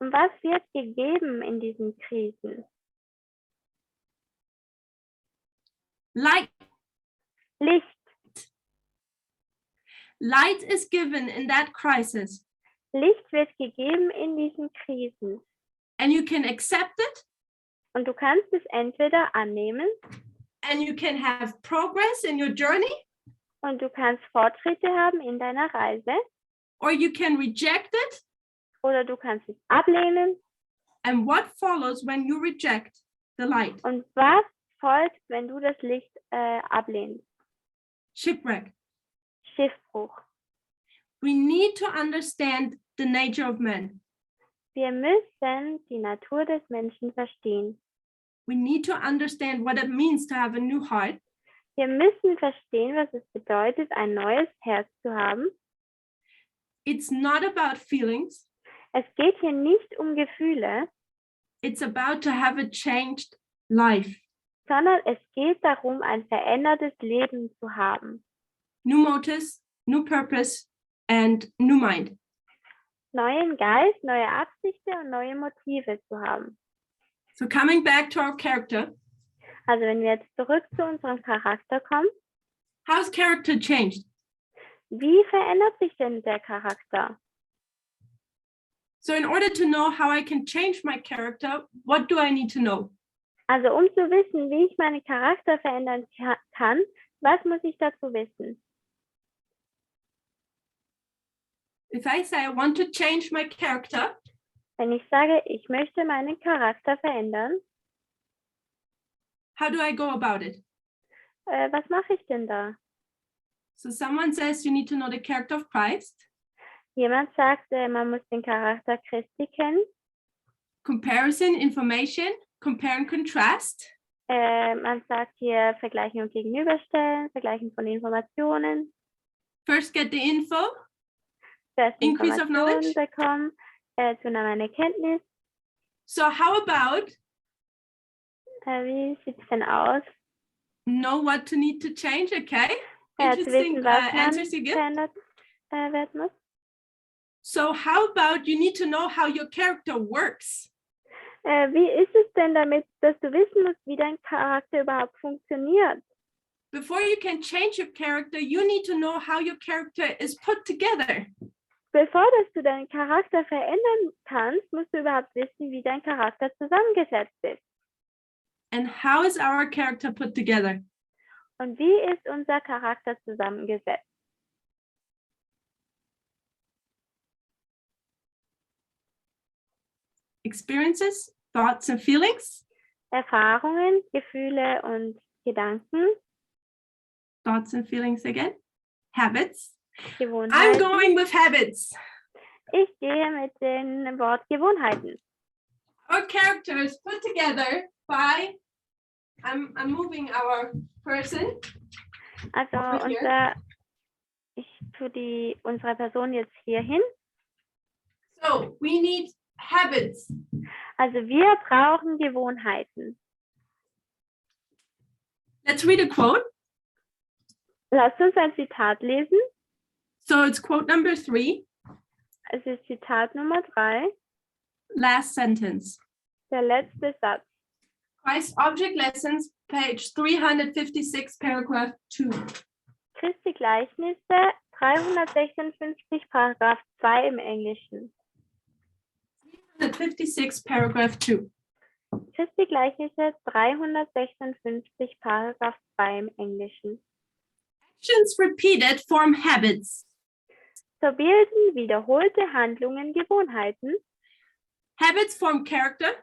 Speaker 2: Und was wird gegeben in diesen Krisen?
Speaker 1: Light.
Speaker 2: Licht.
Speaker 1: Light is given in that crisis.
Speaker 2: Licht wird gegeben in diesen Krisen.
Speaker 1: And you can accept it.
Speaker 2: Und du kannst es entweder annehmen.
Speaker 1: And you can have progress in your journey.
Speaker 2: Und du kannst Fortschritte haben in deiner Reise.
Speaker 1: Or you can reject it.
Speaker 2: Oder du kannst es ablehnen.
Speaker 1: And what follows when you reject the light?
Speaker 2: Und was folgt, wenn du das Licht ablehnst?
Speaker 1: Shipwreck.
Speaker 2: Schiffbruch.
Speaker 1: We need to understand the nature of man.
Speaker 2: Wir müssen die Natur des Menschen verstehen.
Speaker 1: We need to understand what it means to have a new heart.
Speaker 2: Wir müssen verstehen, was es bedeutet, ein neues Herz zu haben.
Speaker 1: It's not about feelings.
Speaker 2: Es geht hier nicht um Gefühle.
Speaker 1: It's about to have a changed life.
Speaker 2: Sondern es geht darum, ein verändertes Leben zu haben.
Speaker 1: New motives, new purpose, and new mind.
Speaker 2: Neuen Geist, neue Absichten und neue Motive zu haben.
Speaker 1: So coming back to our character.
Speaker 2: Also wenn wir jetzt zurück zu unserem Charakter kommen.
Speaker 1: How's character changed?
Speaker 2: Wie verändert sich denn der Charakter?
Speaker 1: So in order to know how I can change my character, what do I need to know?
Speaker 2: Also um zu wissen, wie ich meinen Charakter verändern kann, was muss ich dazu wissen?
Speaker 1: If I say I want to change my character,
Speaker 2: wenn ich sage, ich möchte meinen Charakter verändern,
Speaker 1: how do I go about it?
Speaker 2: Was mache ich denn da?
Speaker 1: So someone says you need to know the character of Christ.
Speaker 2: Jemand sagt, man muss den Charakter Christi kennen.
Speaker 1: Comparison, information, compare and contrast.
Speaker 2: Man sagt hier vergleichen und gegenüberstellen, vergleichen von Informationen.
Speaker 1: First get the info.
Speaker 2: Zuerst
Speaker 1: Increase of knowledge.
Speaker 2: Bekommen, Zunahme an Erkenntnis.
Speaker 1: So how about?
Speaker 2: Wie sieht es denn aus?
Speaker 1: Know what to need to change, okay?
Speaker 2: Zu wissen,
Speaker 1: Interesting
Speaker 2: was
Speaker 1: answers you give.
Speaker 2: verändert werden muss.
Speaker 1: So how about you need to know how your character works?
Speaker 2: Wie ist es denn damit, dass du wissen musst, wie dein Charakter überhaupt funktioniert?
Speaker 1: Before you can change your character, you need to know how your character is put together.
Speaker 2: Bevor dass du deinen Charakter verändern kannst, musst du überhaupt wissen, wie dein Charakter zusammengesetzt ist.
Speaker 1: And how is our character put together?
Speaker 2: Und wie ist unser Charakter zusammengesetzt?
Speaker 1: Experiences, thoughts and feelings.
Speaker 2: Erfahrungen, Gefühle und Gedanken.
Speaker 1: Thoughts and feelings again. Habits.
Speaker 2: Gewohnheiten.
Speaker 1: I'm going with habits.
Speaker 2: Ich gehe mit dem Wort Gewohnheiten.
Speaker 1: Our character is put together by, I'm moving our person.
Speaker 2: Also ich tue unsere Person jetzt hier hin.
Speaker 1: So we need habits.
Speaker 2: Also wir brauchen Gewohnheiten.
Speaker 1: Let's read a quote.
Speaker 2: Lasst uns ein Zitat lesen.
Speaker 1: So it's quote number 3.
Speaker 2: Es ist Zitat Nummer 3,
Speaker 1: Last sentence.
Speaker 2: der letzte Satz.
Speaker 1: Christ Object Lessons, page 356, paragraph 2.
Speaker 2: Christi Gleichnisse 356, Paragraph 2 im Englischen.
Speaker 1: 356, paragraph 2.
Speaker 2: Christi Gleichnisse 356, Paragraph 2 im Englischen.
Speaker 1: Actions repeated form habits.
Speaker 2: So bilden wiederholte Handlungen Gewohnheiten.
Speaker 1: Habits form character.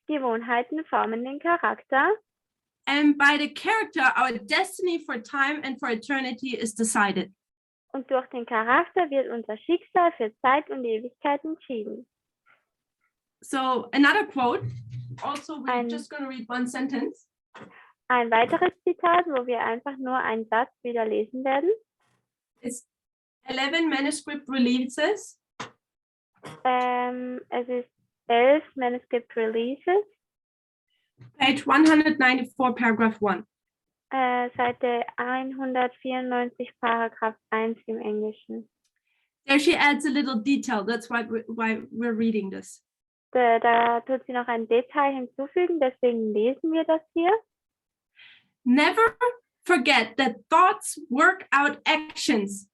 Speaker 2: Gewohnheiten formen den Charakter.
Speaker 1: And by the character, our destiny for time and for eternity is decided.
Speaker 2: Und durch den Charakter wird unser Schicksal für Zeit und Ewigkeit entschieden.
Speaker 1: So another quote, also we're just going to read one sentence.
Speaker 2: Ein weiteres Zitat, wo wir einfach nur einen Satz wieder lesen werden.
Speaker 1: It's 11 manuscript releases.
Speaker 2: Es ist 11 Manuscript Releases.
Speaker 1: Page 194, paragraph 1.
Speaker 2: Seite 194, Paragraph 1 im Englischen.
Speaker 1: There she adds a little detail. That's why we're reading this.
Speaker 2: Da tut sie noch ein Detail hinzufügen, deswegen lesen wir das hier.
Speaker 1: Never forget that thoughts work out actions.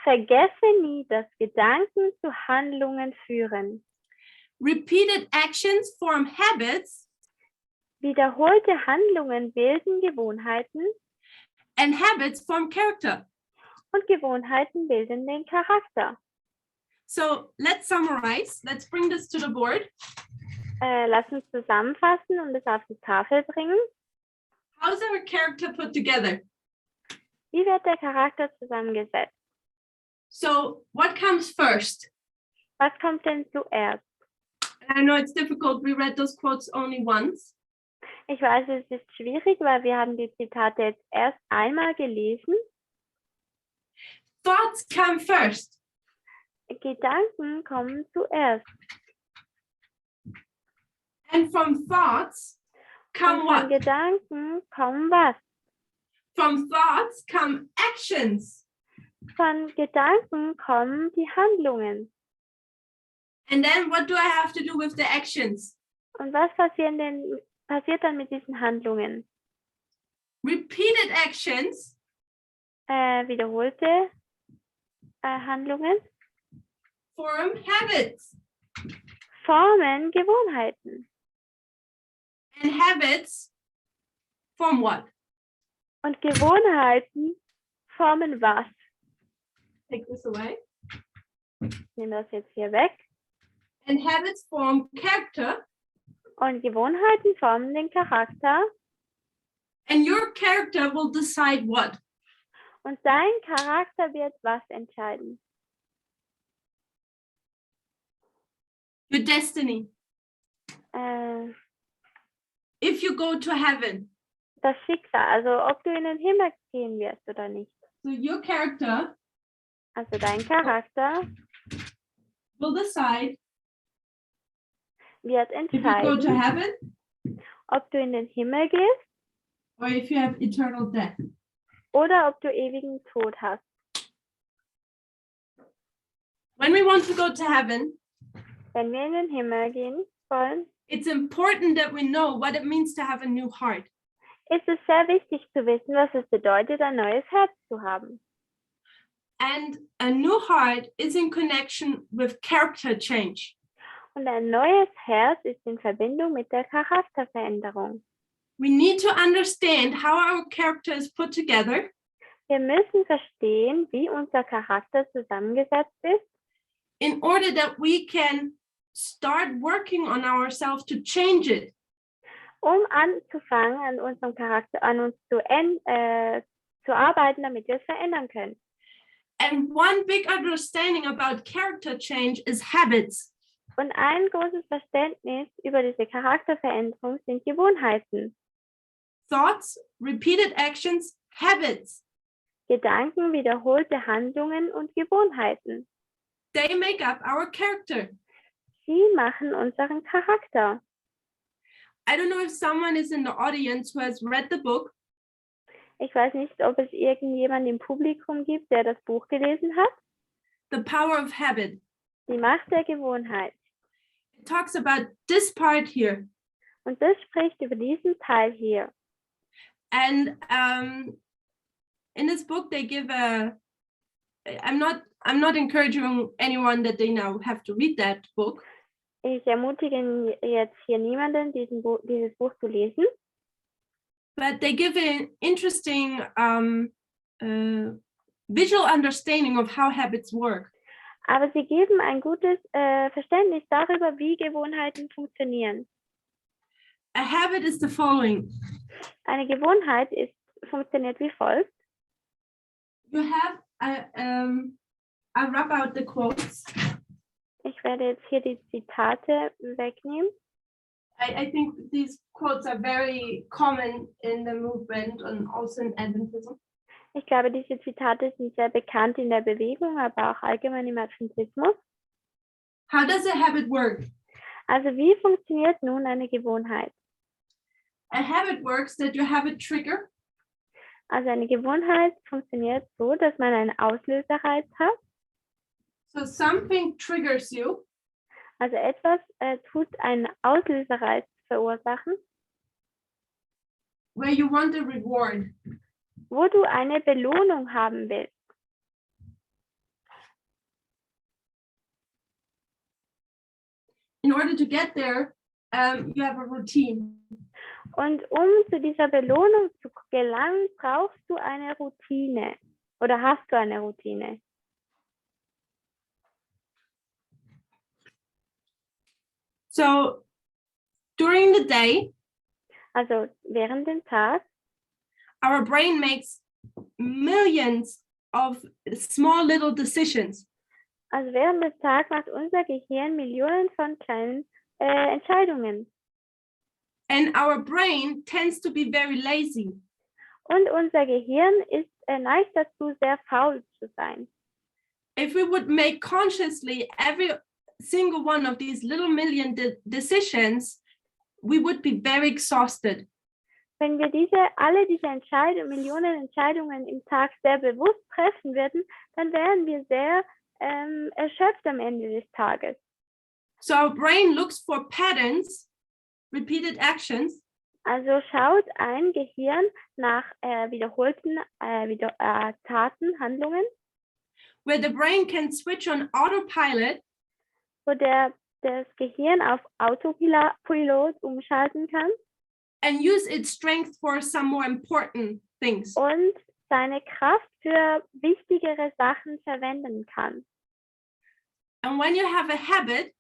Speaker 2: Vergesse nie, dass Gedanken zu Handlungen führen.
Speaker 1: Repeated actions form habits.
Speaker 2: Wiederholte Handlungen bilden Gewohnheiten.
Speaker 1: And habits form character.
Speaker 2: Und Gewohnheiten bilden den Charakter.
Speaker 1: So let's summarize. Let's bring this to the board.
Speaker 2: Lass uns zusammenfassen und es auf die Tafel bringen.
Speaker 1: How's our character put together?
Speaker 2: Wie wird der Charakter zusammengesetzt?
Speaker 1: So what comes first?
Speaker 2: Was kommt denn zuerst?
Speaker 1: I know it's difficult. We read those quotes only once.
Speaker 2: Ich weiß, es ist schwierig, weil wir haben die Zitate jetzt erst einmal gelesen.
Speaker 1: Thoughts come first.
Speaker 2: Gedanken kommen zuerst.
Speaker 1: And from thoughts come
Speaker 2: Und
Speaker 1: what?
Speaker 2: von Gedanken kommen was?
Speaker 1: From thoughts come actions.
Speaker 2: Von Gedanken kommen die Handlungen.
Speaker 1: And then what do I have to do with the actions?
Speaker 2: Und was passiert dann mit diesen Handlungen?
Speaker 1: Repeated actions
Speaker 2: Wiederholte Handlungen
Speaker 1: form habits.
Speaker 2: formen Gewohnheiten.
Speaker 1: And habits form what?
Speaker 2: Und Gewohnheiten formen was?
Speaker 1: Take this away.
Speaker 2: Ich nehme das jetzt hier weg.
Speaker 1: And habits form character.
Speaker 2: Und Gewohnheiten formen den Charakter.
Speaker 1: And your character will decide what?
Speaker 2: Und dein Charakter wird was entscheiden?
Speaker 1: Your destiny. If you go to heaven.
Speaker 2: Das Schicksal, also ob du in den Himmel gehen wirst oder nicht.
Speaker 1: So your character
Speaker 2: Also dein Charakter
Speaker 1: will decide
Speaker 2: wird
Speaker 1: if you go to
Speaker 2: entscheiden,
Speaker 1: heaven
Speaker 2: ob du in den Himmel gehst
Speaker 1: or if you have eternal death.
Speaker 2: oder ob du ewigen Tod hast.
Speaker 1: When we want to go to heaven,
Speaker 2: Wenn wir in den Himmel gehen wollen,
Speaker 1: it's important that we know what it means to have a new heart.
Speaker 2: ist es sehr wichtig zu wissen, was es bedeutet, ein neues Herz zu haben.
Speaker 1: And a new heart is in connection with character change.
Speaker 2: Und ein neues Herz ist in Verbindung mit der Charakterveränderung.
Speaker 1: We need to understand how our character is put together
Speaker 2: Wir müssen verstehen, wie unser Charakter zusammengesetzt ist,
Speaker 1: in order that we can start working on ourselves to change it.
Speaker 2: anzufangen, an unserem Charakter, an uns zu arbeiten, damit wir es verändern können.
Speaker 1: And one big understanding about character change is habits.
Speaker 2: Und ein großes Verständnis über diese Charakterveränderung sind Gewohnheiten.
Speaker 1: Thoughts, repeated actions, habits.
Speaker 2: Gedanken, wiederholte Handlungen und Gewohnheiten.
Speaker 1: They make up our character.
Speaker 2: Sie machen unseren Charakter.
Speaker 1: I don't know if someone is in the audience who has read the book.
Speaker 2: Ich weiß nicht, ob es irgendjemand im Publikum gibt, der das Buch gelesen hat.
Speaker 1: The Power of Habit.
Speaker 2: Die Macht der Gewohnheit.
Speaker 1: It talks about this part here.
Speaker 2: Und das spricht über diesen Teil hier.
Speaker 1: And in this book, they give I'm not encouraging anyone that they now have to read that book.
Speaker 2: Ich ermutige jetzt hier niemanden, dieses Buch zu lesen.
Speaker 1: But they give an interesting visual understanding of how habits work.
Speaker 2: Aber sie geben ein gutes Verständnis darüber, wie Gewohnheiten funktionieren.
Speaker 1: A habit is the following.
Speaker 2: Eine Gewohnheit funktioniert wie folgt.
Speaker 1: You have, I rub out the quotes.
Speaker 2: Ich werde jetzt hier die Zitate wegnehmen.
Speaker 1: I think these quotes are very common in the movement and also in Adventism.
Speaker 2: Ich glaube, diese Zitate sind sehr bekannt in der Bewegung, aber auch allgemein im Adventismus.
Speaker 1: How does a habit work?
Speaker 2: Also wie funktioniert nun eine Gewohnheit?
Speaker 1: A habit works that you have a trigger.
Speaker 2: Also eine Gewohnheit funktioniert so, dass man einen Auslöserreiz hat.
Speaker 1: So something triggers you.
Speaker 2: Also etwas tut einen Auslöserreiz verursachen.
Speaker 1: Where you want a reward.
Speaker 2: Wo du eine Belohnung haben willst.
Speaker 1: In order to get there, you have a routine.
Speaker 2: Und um zu dieser Belohnung zu gelangen, brauchst du eine Routine. Oder hast du eine Routine?
Speaker 1: So during the day,
Speaker 2: also während dem Tag,
Speaker 1: our brain makes millions of small little decisions.
Speaker 2: Also während des Tages macht unser Gehirn Millionen von kleinen Entscheidungen.
Speaker 1: And our brain tends to be very lazy.
Speaker 2: Und unser Gehirn neigt dazu, sehr faul zu sein.
Speaker 1: If we would make consciously every single one of these little million decisions, we would be very exhausted.
Speaker 2: Wenn wir alle diese Millionen Entscheidungen im Tag sehr bewusst treffen würden, dann wären wir sehr erschöpft am Ende des Tages.
Speaker 1: So our brain looks for patterns, repeated actions.
Speaker 2: Also schaut ein Gehirn nach wiederholten Taten, Handlungen,
Speaker 1: where the brain can switch on autopilot,
Speaker 2: wo das Gehirn auf Autopilot umschalten kann
Speaker 1: and use its strength for some more important things.
Speaker 2: Und seine Kraft für wichtigere Sachen verwenden kann.
Speaker 1: And when you have a habit,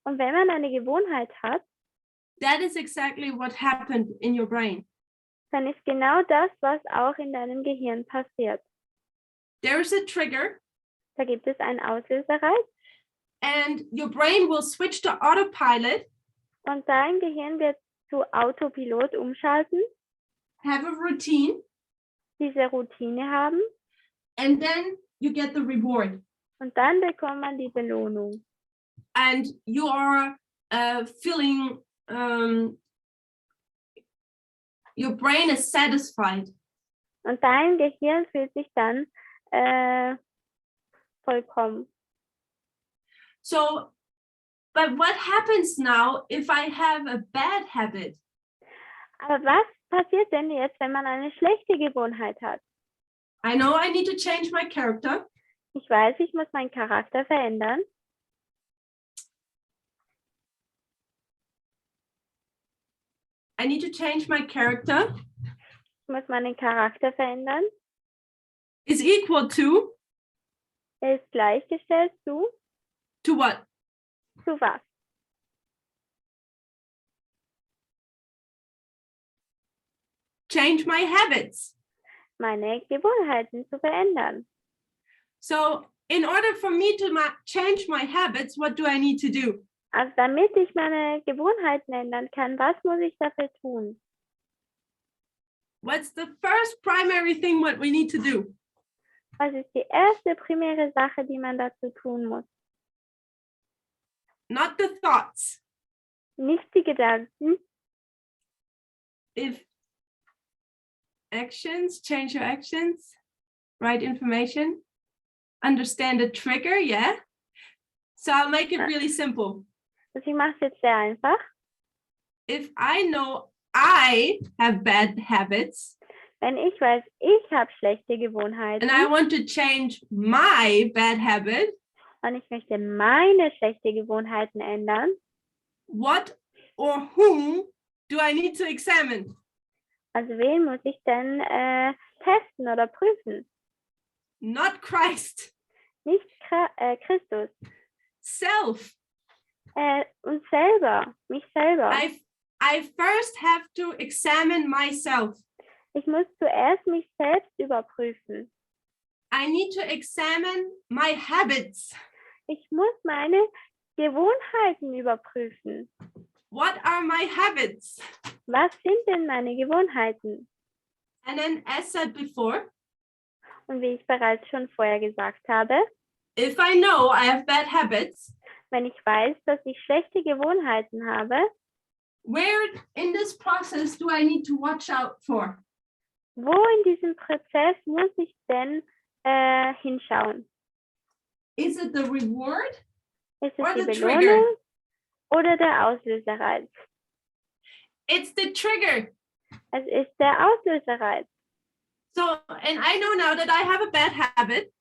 Speaker 2: und wenn man eine Gewohnheit hat,
Speaker 1: that is exactly what happened in your brain.
Speaker 2: Dann ist genau das, was auch in deinem Gehirn passiert.
Speaker 1: There is a trigger.
Speaker 2: Da gibt es einen Auslöserreiz.
Speaker 1: And your brain will switch to autopilot.
Speaker 2: Und dein Gehirn wird zu Autopilot umschalten.
Speaker 1: Have a routine.
Speaker 2: Diese Routine haben.
Speaker 1: And then you get the reward.
Speaker 2: Und dann bekommt man die Belohnung.
Speaker 1: And you are feeling, your brain is satisfied.
Speaker 2: Und dein Gehirn fühlt sich dann vollkommen.
Speaker 1: So, but what happens now if I have a bad habit?
Speaker 2: Aber was passiert denn jetzt, wenn man eine schlechte Gewohnheit hat?
Speaker 1: I know I need to change my character.
Speaker 2: Ich weiß, ich muss meinen Charakter verändern.
Speaker 1: I need to change my character.
Speaker 2: Ich muss meinen Charakter verändern.
Speaker 1: Is equal to?
Speaker 2: Ist gleichgestellt zu?
Speaker 1: To what?
Speaker 2: Zu was?
Speaker 1: Change my habits.
Speaker 2: Meine Gewohnheiten zu verändern.
Speaker 1: So, in order for me to change my habits, what do I need to do?
Speaker 2: Also damit ich meine Gewohnheiten ändern kann, was muss ich dafür tun?
Speaker 1: What's the first primary thing what we need to do?
Speaker 2: Was ist die erste primäre Sache, die man dazu tun muss?
Speaker 1: Not the thoughts.
Speaker 2: Nicht die Gedanken.
Speaker 1: If actions, change your actions, write information, understand the trigger, yeah? So I'll make it really simple.
Speaker 2: Also ich mache es jetzt sehr einfach.
Speaker 1: If I know I have bad habits,
Speaker 2: Wenn ich weiß, ich habe schlechte Gewohnheiten
Speaker 1: and I want to change my bad habit,
Speaker 2: und ich möchte meine schlechten Gewohnheiten ändern,
Speaker 1: what or whom do I need to examine?
Speaker 2: also wen muss ich denn testen oder prüfen?
Speaker 1: Not Christ,
Speaker 2: Nicht Christus,
Speaker 1: self.
Speaker 2: uns selber, mich selber.
Speaker 1: I first have to examine myself.
Speaker 2: Ich muss zuerst mich selbst überprüfen.
Speaker 1: I need to examine my habits.
Speaker 2: Ich muss meine Gewohnheiten überprüfen.
Speaker 1: What are my habits?
Speaker 2: Was sind denn meine Gewohnheiten?
Speaker 1: And then, as said before,
Speaker 2: Und wie ich bereits schon vorher gesagt habe,
Speaker 1: if I know I have bad habits,
Speaker 2: wenn ich weiß, dass ich schlechte Gewohnheiten habe,
Speaker 1: where in this process do I need to watch out for?
Speaker 2: wo in diesem Prozess muss ich denn hinschauen?
Speaker 1: Is it the reward
Speaker 2: Ist
Speaker 1: or
Speaker 2: es die
Speaker 1: the
Speaker 2: Belohnung
Speaker 1: trigger?
Speaker 2: oder der Auslöserreiz?
Speaker 1: It's the trigger.
Speaker 2: Es ist der Auslöserreiz.
Speaker 1: So, and I know now that I have a bad habit,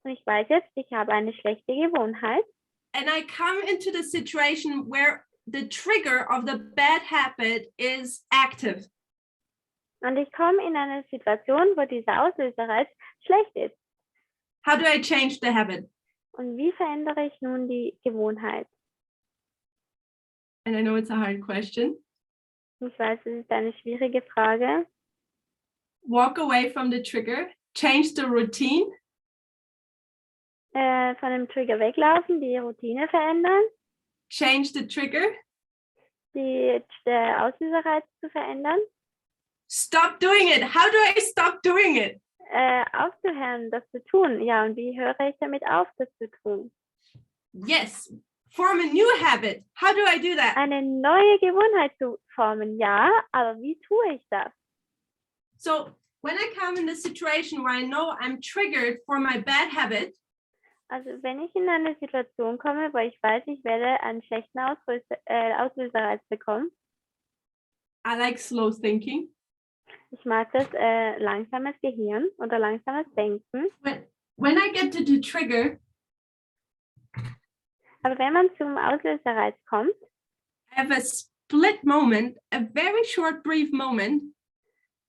Speaker 2: Und ich weiß jetzt, ich habe eine schlechte Gewohnheit.
Speaker 1: and I come into the situation where the trigger of the bad habit is active.
Speaker 2: Und ich komme in eine Situation, wo dieser Auslöserreiz schlecht ist.
Speaker 1: How do I change the habit?
Speaker 2: Und wie verändere ich nun die Gewohnheit?
Speaker 1: And I know it's a hard question.
Speaker 2: Ich weiß, es ist eine schwierige Frage.
Speaker 1: Walk away from the trigger, change the routine,
Speaker 2: Von dem Trigger weglaufen, die Routine verändern,
Speaker 1: change the trigger,
Speaker 2: der Auslöserreiz zu verändern,
Speaker 1: stop doing it. How do I stop doing it?
Speaker 2: aufzuhören, das zu tun. Ja, und wie höre ich damit auf, das zu tun?
Speaker 1: Yes, form a new habit. How do I do that?
Speaker 2: Eine neue Gewohnheit zu formen, ja, aber wie tue ich das?
Speaker 1: So when I come in the situation where I know I'm triggered for my bad habit,
Speaker 2: Also wenn ich in eine Situation komme, wo ich weiß, ich werde einen schlechten Auslöserreiz bekommen,
Speaker 1: I like slow thinking.
Speaker 2: ich mag das langsames Gehirn oder langsames Denken,
Speaker 1: When I get to the trigger,
Speaker 2: aber wenn man zum Auslöserreiz kommt,
Speaker 1: I have a split moment, a very short, brief moment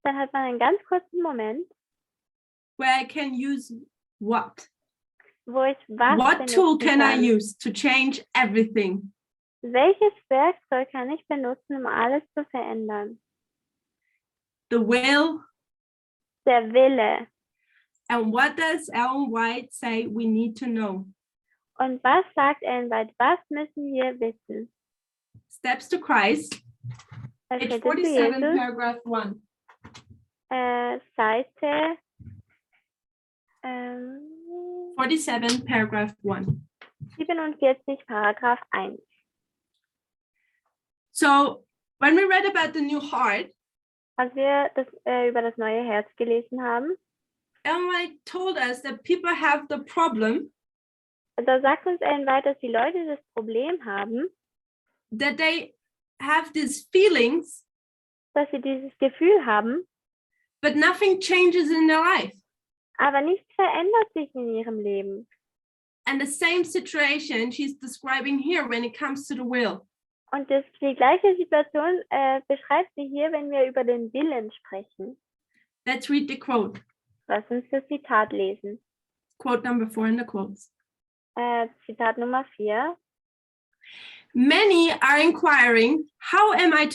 Speaker 2: dann hat man einen ganz kurzen Moment,
Speaker 1: where I can use what?
Speaker 2: wo ich was
Speaker 1: What tool
Speaker 2: benutzen
Speaker 1: can I
Speaker 2: kann.
Speaker 1: use to change everything?
Speaker 2: Welches Werkzeug kann ich benutzen, um alles zu verändern?
Speaker 1: The will.
Speaker 2: Der Wille.
Speaker 1: And what does Ellen White say we need to know?
Speaker 2: Und was sagt Ellen White? Was müssen wir wissen?
Speaker 1: Steps to Christ, page
Speaker 2: Schritte zu
Speaker 1: 47,
Speaker 2: Jesus,
Speaker 1: paragraph 1.
Speaker 2: Seite
Speaker 1: 47, paragraph 1.
Speaker 2: 47, Paragraph 1.
Speaker 1: So when we read about the new heart,
Speaker 2: Als wir über das neue Herz gelesen haben,
Speaker 1: Ellen White told us that people have the problem
Speaker 2: da sagt uns Ellen White, dass die Leute das Problem haben,
Speaker 1: that they have these feelings,
Speaker 2: dass sie dieses Gefühl haben,
Speaker 1: but nothing changes in their life.
Speaker 2: aber nichts verändert sich in ihrem Leben.
Speaker 1: And the same situation she's describing here when it comes to the will.
Speaker 2: Und die gleiche Situation beschreibt sie hier, wenn wir über den Willen sprechen.
Speaker 1: Let's read the quote.
Speaker 2: Lass uns das Zitat lesen.
Speaker 1: Quote number 4 in the quotes.
Speaker 2: Zitat Nummer 4.
Speaker 1: Many are inquiring, how am I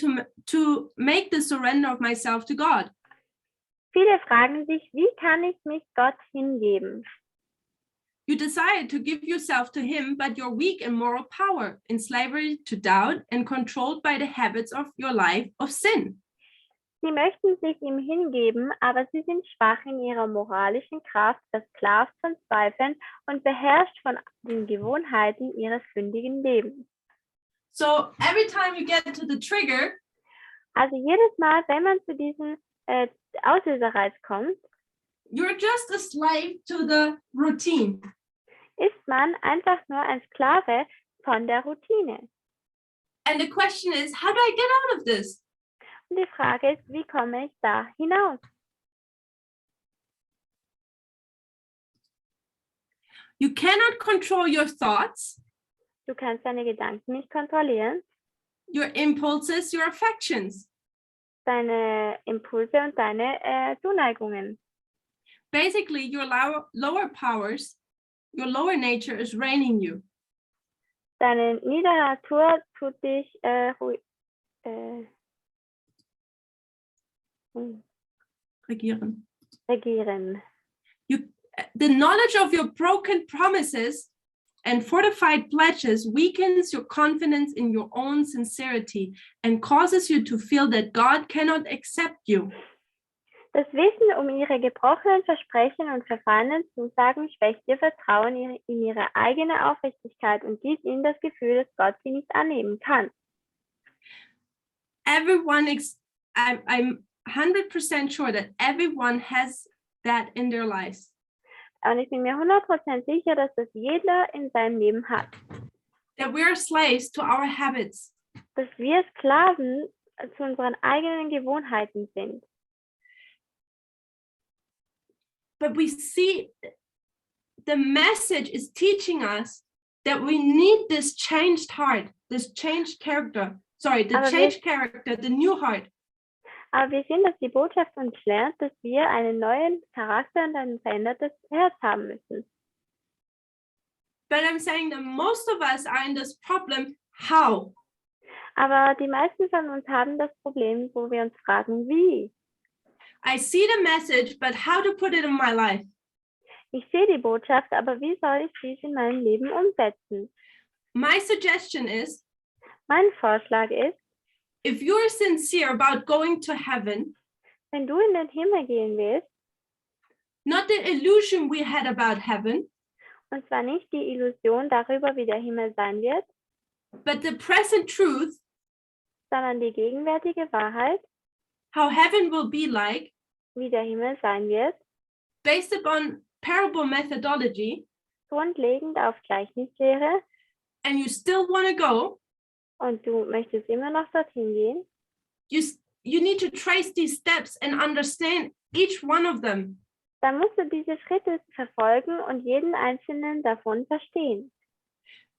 Speaker 1: to make the surrender of myself to God?
Speaker 2: Viele fragen sich, wie kann ich mich Gott hingeben?
Speaker 1: You desire to give yourself to him, but you're weak in moral power, in slavery to doubt, and controlled by the habits of your life of sin.
Speaker 2: Sie möchten sich ihm hingeben, aber sie sind schwach in ihrer moralischen Kraft, versklavt von Zweifeln und beherrscht von den Gewohnheiten ihres sündigen Lebens.
Speaker 1: So every time you get to the trigger,
Speaker 2: Also jedes Mal, wenn man zu diesem Auslöserreiz kommt,
Speaker 1: you're just a slave to the routine.
Speaker 2: ist man einfach nur ein Sklave von der Routine.
Speaker 1: And the question is, how do I get out of this?
Speaker 2: Und die Frage ist, wie komme ich da hinaus?
Speaker 1: You cannot control your thoughts,
Speaker 2: Du kannst deine Gedanken nicht kontrollieren,
Speaker 1: your impulses, your affections.
Speaker 2: deine Impulse und deine Zuneigungen.
Speaker 1: Basically, your lower powers, your lower nature is reigning you.
Speaker 2: Deine niedere Natur tut dich
Speaker 1: Regieren.
Speaker 2: regieren.
Speaker 1: The knowledge of your broken promises and fortified pledges weakens your confidence in your own sincerity and causes you to feel that God cannot accept you.
Speaker 2: Das Wissen um ihre gebrochenen Versprechen und verfallenen Zusagen schwächt ihr Vertrauen in ihre eigene Aufrichtigkeit und gibt ihnen das Gefühl, dass Gott sie nicht annehmen kann.
Speaker 1: I'm 100% sure that everyone has that in their lives.
Speaker 2: Und ich bin mir 100% sicher, dass das jeder in seinem Leben hat.
Speaker 1: That we are slaves to our habits.
Speaker 2: Dass wir Sklaven zu unseren eigenen Gewohnheiten sind.
Speaker 1: But we see the message is teaching us that we need this changed heart, this changed character. Sorry, the changed character, the new heart.
Speaker 2: Aber wir sehen, dass die Botschaft uns lernt, dass wir einen neuen Charakter und ein verändertes Herz haben müssen.
Speaker 1: But I'm saying that most of us are in this problem, how?
Speaker 2: Aber die meisten von uns haben das Problem, wo wir uns fragen, wie?
Speaker 1: I see the message, but how to put it in my life?
Speaker 2: Ich sehe die Botschaft, aber wie soll ich dies in meinem Leben umsetzen?
Speaker 1: My suggestion is,
Speaker 2: Mein Vorschlag ist,
Speaker 1: if you're sincere about going to heaven,
Speaker 2: wenn du in den Himmel gehen willst,
Speaker 1: not the illusion we had about heaven,
Speaker 2: und zwar nicht die Illusion darüber, wie der Himmel sein wird,
Speaker 1: but the present truth,
Speaker 2: sondern die gegenwärtige Wahrheit,
Speaker 1: how heaven will be like,
Speaker 2: wie der Himmel sein wird,
Speaker 1: based upon parable methodology,
Speaker 2: grundlegend auf Gleichnislehre,
Speaker 1: and you still want to go,
Speaker 2: und du möchtest immer noch dorthin gehen,
Speaker 1: you need to trace these steps and understand each one of them.
Speaker 2: dann musst du diese Schritte verfolgen und jeden einzelnen davon verstehen.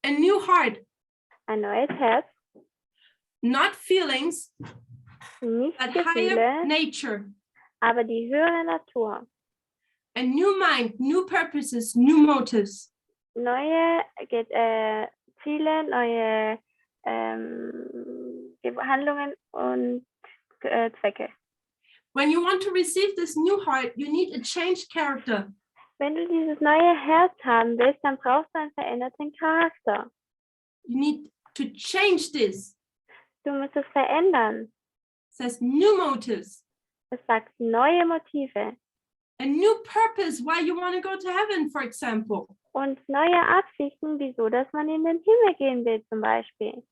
Speaker 1: A new heart,
Speaker 2: Ein neues Herz,
Speaker 1: not feelings,
Speaker 2: nicht
Speaker 1: but higher
Speaker 2: Gefühle,
Speaker 1: nature.
Speaker 2: aber die höhere Natur.
Speaker 1: A new mind, new purposes, new motives.
Speaker 2: Neue Ziele, neue Handlungen und Zwecke.
Speaker 1: When you want to receive this new heart, you need a changed character.
Speaker 2: Wenn du dieses neue Herz haben willst, dann brauchst du einen veränderten Charakter.
Speaker 1: You need to change this.
Speaker 2: Du musst es verändern.
Speaker 1: It says new motives.
Speaker 2: Es sagt neue Motive.
Speaker 1: A new purpose why you want to go to heaven, for example.
Speaker 2: Und neue Absichten, wieso, dass man in den Himmel gehen will, zum Beispiel.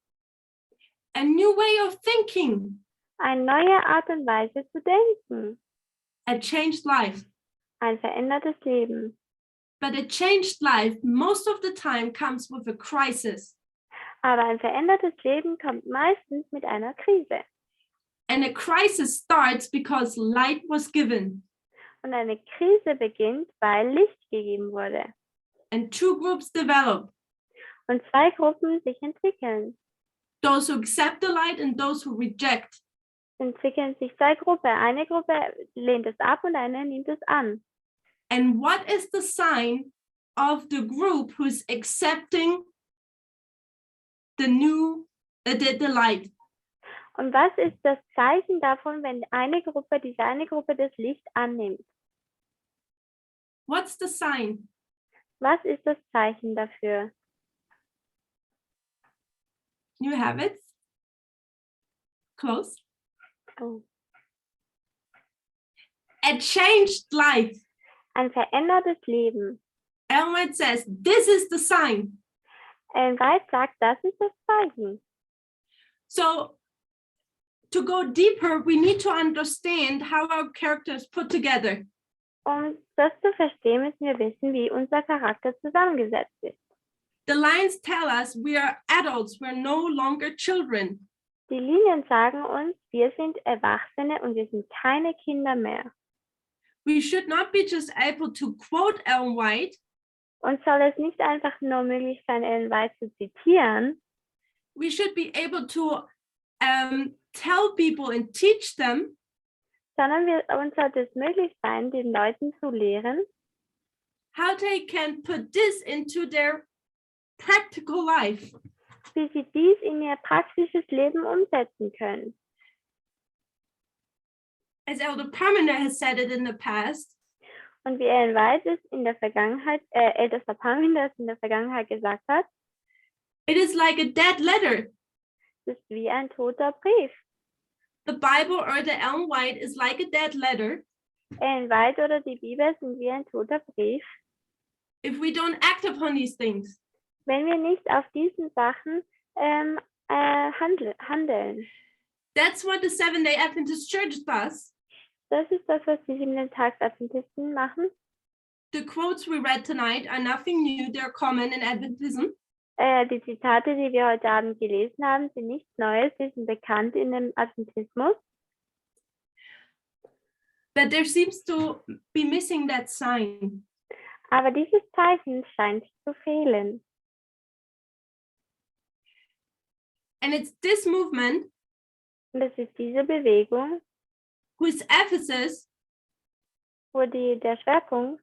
Speaker 1: A new way of thinking.
Speaker 2: Eine neue Art und Weise zu denken.
Speaker 1: A changed life.
Speaker 2: Ein verändertes Leben.
Speaker 1: But a changed life most of the time comes with a crisis.
Speaker 2: Aber ein verändertes Leben kommt meistens mit einer Krise.
Speaker 1: And a crisis starts because light was given.
Speaker 2: Und eine Krise beginnt, weil Licht gegeben wurde.
Speaker 1: And two groups develop.
Speaker 2: Und zwei Gruppen sich entwickeln.
Speaker 1: Those who accept the light and those who reject.
Speaker 2: Entwickeln sich zwei Gruppen. Eine Gruppe lehnt es ab und eine nimmt es an.
Speaker 1: And what is the sign of the group who's accepting the light?
Speaker 2: Und was ist das Zeichen davon, wenn diese eine Gruppe das Licht annimmt?
Speaker 1: What's the sign?
Speaker 2: Was ist das Zeichen dafür?
Speaker 1: You have it? Close.
Speaker 2: Oh.
Speaker 1: A changed life.
Speaker 2: Ein verändertes Leben.
Speaker 1: Ellen White says, this is the sign.
Speaker 2: White sagt, das ist das Zeichen.
Speaker 1: So to go deeper, we need to understand how our character is put together.
Speaker 2: Um das zu verstehen, müssen wir wissen, wie unser Charakter zusammengesetzt ist.
Speaker 1: The lines tell us we are adults, we're no longer children.
Speaker 2: Die Linien sagen uns, wir sind Erwachsene und wir sind keine Kinder mehr.
Speaker 1: We should not be just able to quote Ellen White.
Speaker 2: Und soll es nicht einfach nur möglich sein, Ellen White zu zitieren,
Speaker 1: We should be able to tell people and teach them
Speaker 2: sondern uns sollte es möglich sein, den Leuten zu lehren,
Speaker 1: how they can put this into their practical life.
Speaker 2: wie sie dies in ihr praktisches Leben umsetzen können.
Speaker 1: As Elder Tamina has said it in the past,
Speaker 2: Und wie Ellen White es in der Vergangenheit, ältester Tamina es in der Vergangenheit gesagt hat,
Speaker 1: it is like a dead letter.
Speaker 2: es ist wie ein toter Brief.
Speaker 1: The Bible or the Ellen White is like a dead letter
Speaker 2: Ellen White oder die Bibel sind wie ein toter Brief.
Speaker 1: if we don't act upon these things.
Speaker 2: Wenn wir nicht auf diesen Sachen handeln.
Speaker 1: That's what the Seventh-day Adventist Church does.
Speaker 2: Das ist das, was die 7-Tags-Adventisten machen.
Speaker 1: The quotes we read tonight are nothing new, they're common in Adventism.
Speaker 2: Die Zitate, die wir heute Abend gelesen haben, sind nichts Neues, sie sind bekannt in dem Adventismus.
Speaker 1: But there seems to be missing that sign.
Speaker 2: Aber dieses Zeichen scheint zu fehlen.
Speaker 1: And it's this movement
Speaker 2: Und das ist diese Bewegung,
Speaker 1: whose emphasis,
Speaker 2: wo der Schwerpunkt,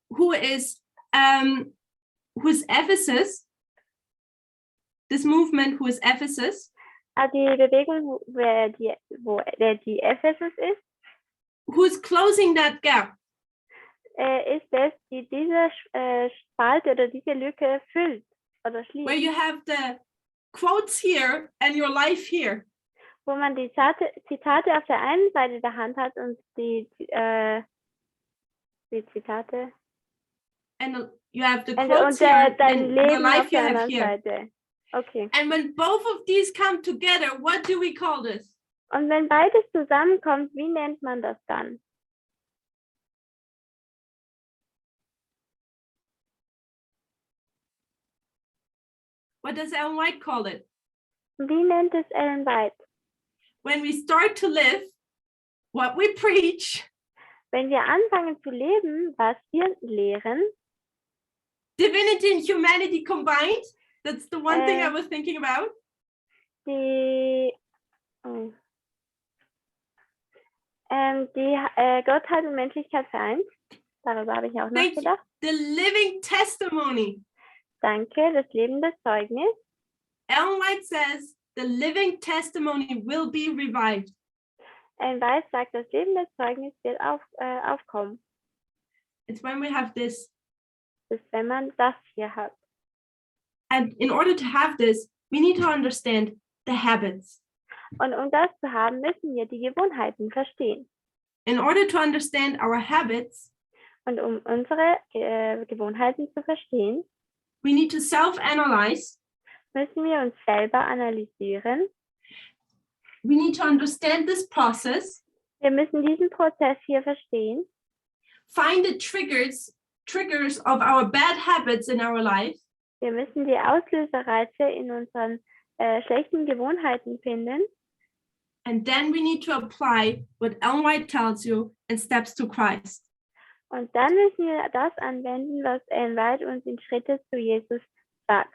Speaker 1: whose emphasis, this movement whose emphasis
Speaker 2: die Bewegung, wo die Ephesus ist,
Speaker 1: who's closing that gap.
Speaker 2: Ist es, die diese Spalte oder diese Lücke füllt oder schließt.
Speaker 1: Where you have the quotes here and your life here.
Speaker 2: Wo man die Zitate auf der einen Seite der Hand hat und die Zitate.
Speaker 1: And you have the
Speaker 2: Und
Speaker 1: quotes here
Speaker 2: dein
Speaker 1: and
Speaker 2: Leben
Speaker 1: your life
Speaker 2: auf
Speaker 1: you
Speaker 2: der
Speaker 1: have
Speaker 2: anderen
Speaker 1: here.
Speaker 2: Seite. Okay.
Speaker 1: And when both of these come together, what do we call this?
Speaker 2: Und wenn beides zusammenkommt, wie nennt man das dann?
Speaker 1: What does Ellen White call it?
Speaker 2: Wie nennt es Ellen White?
Speaker 1: When we start to live what we preach,
Speaker 2: Wenn wir anfangen zu leben, was wir lehren,
Speaker 1: divinity and humanity combined, that's the one thing I was thinking about.
Speaker 2: Die Gottheit und Menschlichkeit vereint. Darüber habe ich auch nachgedacht.
Speaker 1: The living testimony.
Speaker 2: Danke, das lebende Zeugnis.
Speaker 1: Ellen White says the living testimony will be revived.
Speaker 2: Ellen White sagt, das lebende Zeugnis wird aufkommen.
Speaker 1: It's when we have this.
Speaker 2: Das ist, wenn man das hier hat.
Speaker 1: And in order to have this, we need to understand the habits.
Speaker 2: Und um das zu haben, müssen wir die Gewohnheiten verstehen.
Speaker 1: In order to understand our habits,
Speaker 2: und um unsere Gewohnheiten zu verstehen,
Speaker 1: we need to self-analyze.
Speaker 2: Müssen wir uns selber analysieren.
Speaker 1: We need to understand this process.
Speaker 2: Wir müssen diesen Prozess hier verstehen.
Speaker 1: Find the triggers of our bad habits in our life.
Speaker 2: Wir müssen die Auslöserreize in unseren schlechten Gewohnheiten finden.
Speaker 1: And then we need to apply what Ellen White tells you in Steps to Christ.
Speaker 2: Und dann müssen wir das anwenden, was Ellen White uns in Schritte zu Jesus sagt.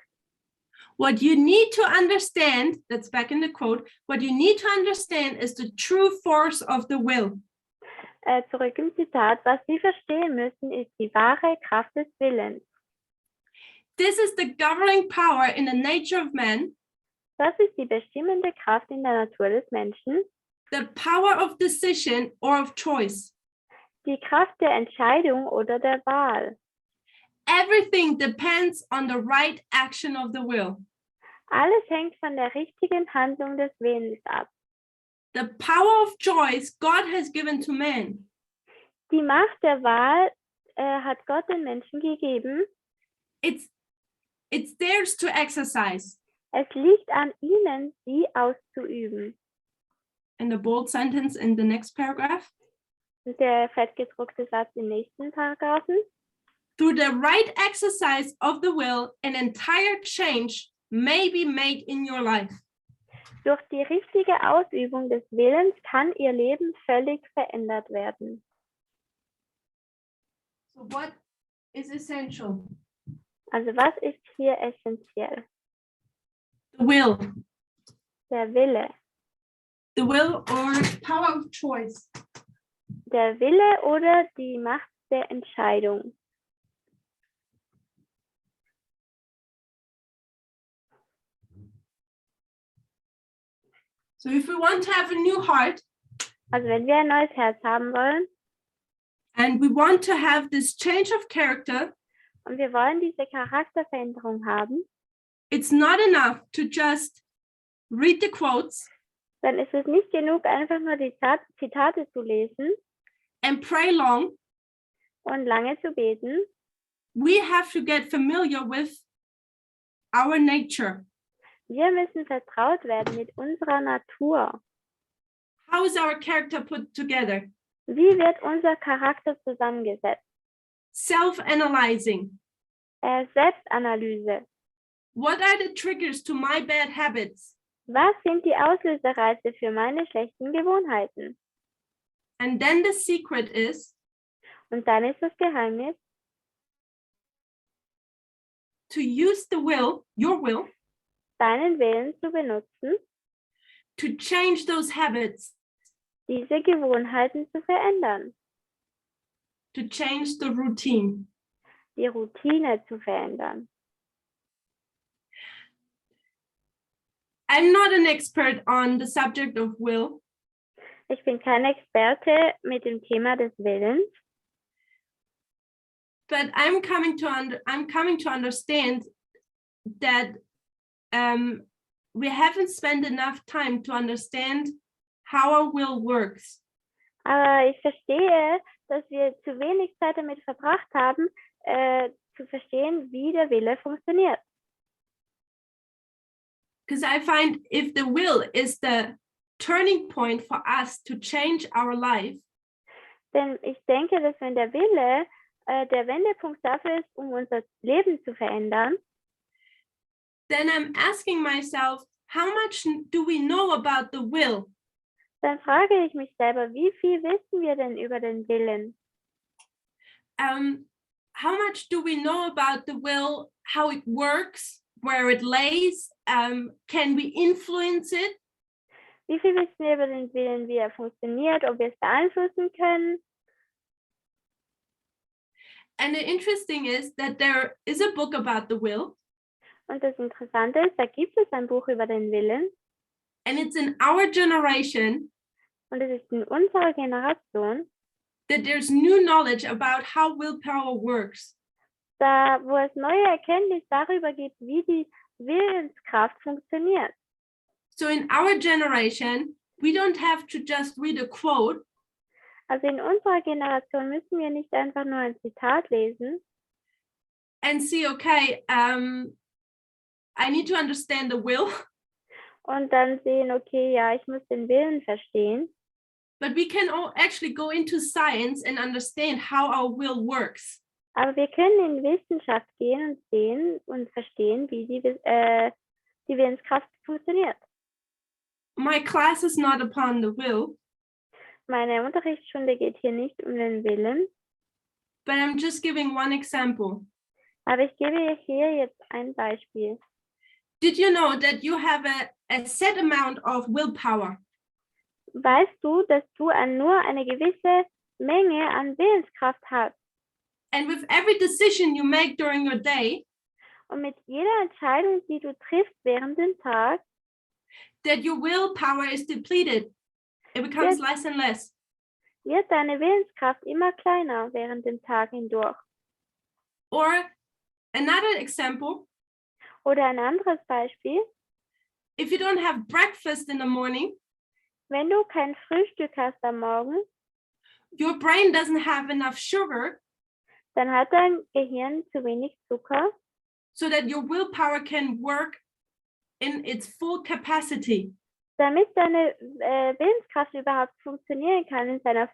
Speaker 1: What you need to understand, that's back in the quote, what you need to understand is the true force of the will.
Speaker 2: Zurück im Zitat, was Sie verstehen müssen, ist die wahre Kraft des Willens.
Speaker 1: This is the governing power in the nature of man.
Speaker 2: Das ist die bestimmende Kraft in der Natur des Menschen.
Speaker 1: The power of decision or of choice.
Speaker 2: Die Kraft der Entscheidung oder der Wahl.
Speaker 1: Everything depends on the right action of the will.
Speaker 2: Alles hängt von der richtigen Handlung des Willens ab.
Speaker 1: The power of choice God has given to man.
Speaker 2: Die Macht der Wahl hat Gott den Menschen gegeben.
Speaker 1: It's theirs to exercise.
Speaker 2: Es liegt an ihnen, sie auszuüben.
Speaker 1: And the bold sentence in the next paragraph.
Speaker 2: Der fettgedruckte Satz im nächsten Paragraphen.
Speaker 1: Through the right exercise of the will, an entire change may be made in your life.
Speaker 2: Durch die richtige Ausübung des Willens kann ihr Leben völlig verändert werden.
Speaker 1: So what is essential?
Speaker 2: Also was ist hier essentiell?
Speaker 1: The will.
Speaker 2: Der Wille.
Speaker 1: The will or power of choice.
Speaker 2: Der Wille oder die Macht der Entscheidung.
Speaker 1: So if we want to have a new heart,
Speaker 2: Also wenn wir ein neues Herz haben wollen
Speaker 1: and we want to have this change of character,
Speaker 2: und wir wollen diese Charakterveränderung haben,
Speaker 1: it's not enough to just read the quotes
Speaker 2: dann ist es nicht genug, einfach nur die Zitate zu lesen
Speaker 1: and pray long.
Speaker 2: und lange zu beten.
Speaker 1: We have to get familiar with our nature.
Speaker 2: Wir müssen vertraut werden mit unserer Natur.
Speaker 1: How is our character put together?
Speaker 2: Wie wird unser Charakter zusammengesetzt?
Speaker 1: Self-analyzing.
Speaker 2: Selbstanalyse.
Speaker 1: What are the triggers to my bad habits?
Speaker 2: Was sind die Auslöserreize für meine schlechten Gewohnheiten?
Speaker 1: And then the secret is
Speaker 2: Und dann ist das Geheimnis,
Speaker 1: to use the will, your will,
Speaker 2: deinen Willen zu benutzen,
Speaker 1: to change those habits,
Speaker 2: diese Gewohnheiten zu verändern,
Speaker 1: to change the routine.
Speaker 2: die Routine zu verändern.
Speaker 1: I'm not an expert on the subject of will,
Speaker 2: Ich bin kein Experte mit dem Thema des Willens,
Speaker 1: but I'm coming to understand that we haven't spent enough time to understand how our will works.
Speaker 2: aber ich verstehe, dass wir zu wenig Zeit damit verbracht haben, zu verstehen, wie der Wille funktioniert.
Speaker 1: Because I find if the will is the turning point for us to change our life,
Speaker 2: Denn ich denke, dass wenn der Wille der Wendepunkt dafür ist, um unser Leben zu verändern,
Speaker 1: then I'm asking myself, how much do we know about the will?
Speaker 2: dann frage ich mich selber, wie viel wissen wir denn über den Willen?
Speaker 1: How much do we know about the will, how it works, where it lays? Can we influence it?
Speaker 2: Wie viel wissen wir über den Willen, wie er funktioniert, ob wir es beeinflussen können?
Speaker 1: And the interesting is that there is a book about the will,
Speaker 2: Und das Interessante ist, da gibt es ein Buch über den Willen
Speaker 1: and it's in our generation
Speaker 2: und es ist in unserer Generation,
Speaker 1: that there's new knowledge about how willpower works.
Speaker 2: da wo es neue Erkenntnis darüber gibt, wie die Willenskraft funktioniert.
Speaker 1: So in our generation, we don't have to just read a quote,
Speaker 2: Also in unserer Generation müssen wir nicht einfach nur ein Zitat lesen
Speaker 1: and see, okay, I need to understand the will,
Speaker 2: und dann sehen, okay, ja, ich muss den Willen verstehen,
Speaker 1: but we can all actually go into science and understand how our will works.
Speaker 2: aber wir können in Wissenschaft gehen und sehen und verstehen, wie die Willenskraft funktioniert.
Speaker 1: My class is not upon the will,
Speaker 2: Meine Unterrichtsstunde geht hier nicht um den Willen,
Speaker 1: but I'm just giving one example.
Speaker 2: aber ich gebe hier jetzt ein Beispiel.
Speaker 1: Did you know that you have a set amount of willpower?
Speaker 2: Weißt du, dass du nur eine gewisse Menge an Willenskraft hast
Speaker 1: And with every decision you make during your day,
Speaker 2: und mit jeder Entscheidung, die du triffst während dem Tag,
Speaker 1: that your willpower is depleted. It becomes less and less.
Speaker 2: wird deine Willenskraft immer kleiner während dem Tag hindurch.
Speaker 1: Or another example,
Speaker 2: Oder ein anderes Beispiel,
Speaker 1: if you don't have breakfast in the morning,
Speaker 2: wenn du kein Frühstück hast am Morgen,
Speaker 1: your brain doesn't have enough sugar
Speaker 2: dann hat dein Gehirn zu wenig Zucker,
Speaker 1: so that your willpower can work in its full capacity.
Speaker 2: damit deine Willenskraft überhaupt funktionieren kann in seiner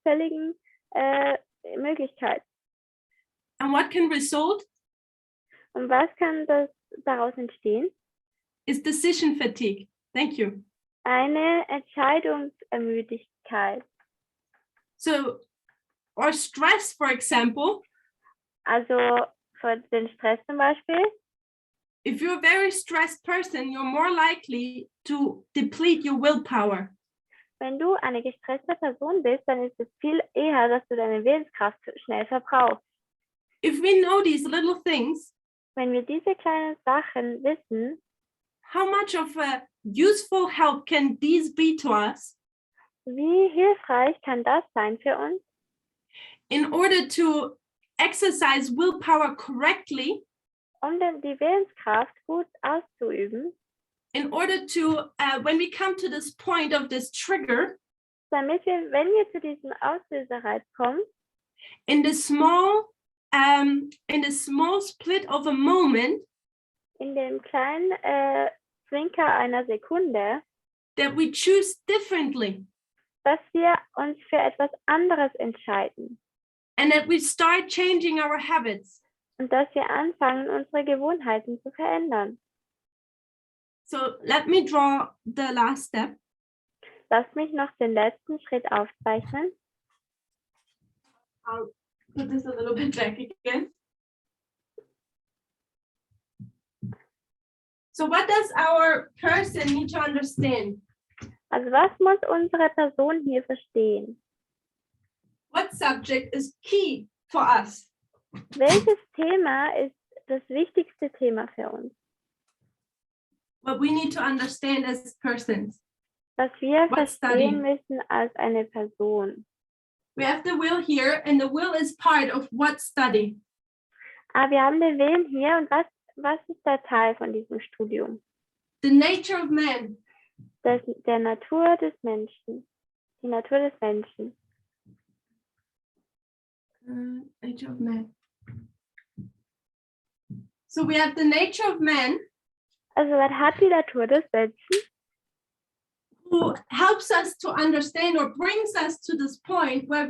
Speaker 2: völligen Möglichkeit.
Speaker 1: And what can result
Speaker 2: Und was kann daraus entstehen?
Speaker 1: is decision fatigue. Thank you.
Speaker 2: Eine Entscheidungsermüdigkeit.
Speaker 1: So, or stress, for example,
Speaker 2: Also für den Stress zum Beispiel.
Speaker 1: if you're a very stressed person, you're more likely to deplete your willpower.
Speaker 2: Wenn du eine gestresste Person bist, dann ist es viel eher, dass du deine Willenskraft schnell verbrauchst.
Speaker 1: If we know these little things,
Speaker 2: Wenn wir diese kleinen Sachen wissen,
Speaker 1: how much of a useful help can these be to us
Speaker 2: wie hilfreich kann das sein für uns,
Speaker 1: in order to exercise willpower correctly,
Speaker 2: um die Willenskraft gut auszuüben,
Speaker 1: in order to, when we come to this point of this trigger,
Speaker 2: damit wir, wenn wir zu diesem Auslöserreiz kommen,
Speaker 1: in the small split of a moment,
Speaker 2: in dem kleinen Zwinker einer Sekunde,
Speaker 1: that we choose differently,
Speaker 2: dass wir uns für etwas anderes entscheiden
Speaker 1: and that we start changing our habits.
Speaker 2: und dass wir anfangen, unsere Gewohnheiten zu verändern.
Speaker 1: So let me draw the last step.
Speaker 2: Lass mich noch den letzten Schritt aufzeichnen.
Speaker 1: I'll put this a little bit back again. So what does our person need to understand?
Speaker 2: Also was muss unsere Person hier verstehen?
Speaker 1: What subject is key for us?
Speaker 2: Welches Thema ist das wichtigste Thema für uns?
Speaker 1: What we need to understand as persons.
Speaker 2: Was wir
Speaker 1: What
Speaker 2: verstehen
Speaker 1: study?
Speaker 2: müssen als eine Person.
Speaker 1: We have the will here, and the will is part of what study?
Speaker 2: Aber wir haben den Willen hier und was ist der Teil von diesem Studium?
Speaker 1: The nature of man.
Speaker 2: Der Natur des Menschen. Die Natur des Menschen.
Speaker 1: Nature of man. So we have the nature of man,
Speaker 2: Also was hat die Natur des Menschen?
Speaker 1: who helps us to understand or brings us to this point where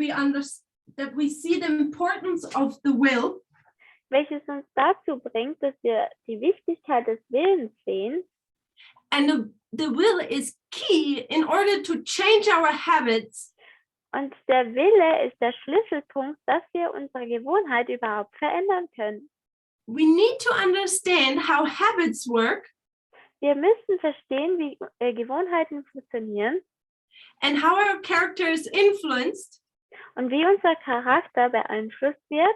Speaker 1: that we see the importance of the will,
Speaker 2: Welches uns dazu bringt, dass wir die Wichtigkeit des Willens sehen.
Speaker 1: and the will is key in order to change our habits.
Speaker 2: Und der Wille ist der Schlüsselpunkt, dass wir unsere Gewohnheit überhaupt verändern können.
Speaker 1: We need to understand how habits work
Speaker 2: Wir müssen verstehen, wie Gewohnheiten funktionieren
Speaker 1: and how our character is influenced
Speaker 2: und wie unser Charakter beeinflusst wird,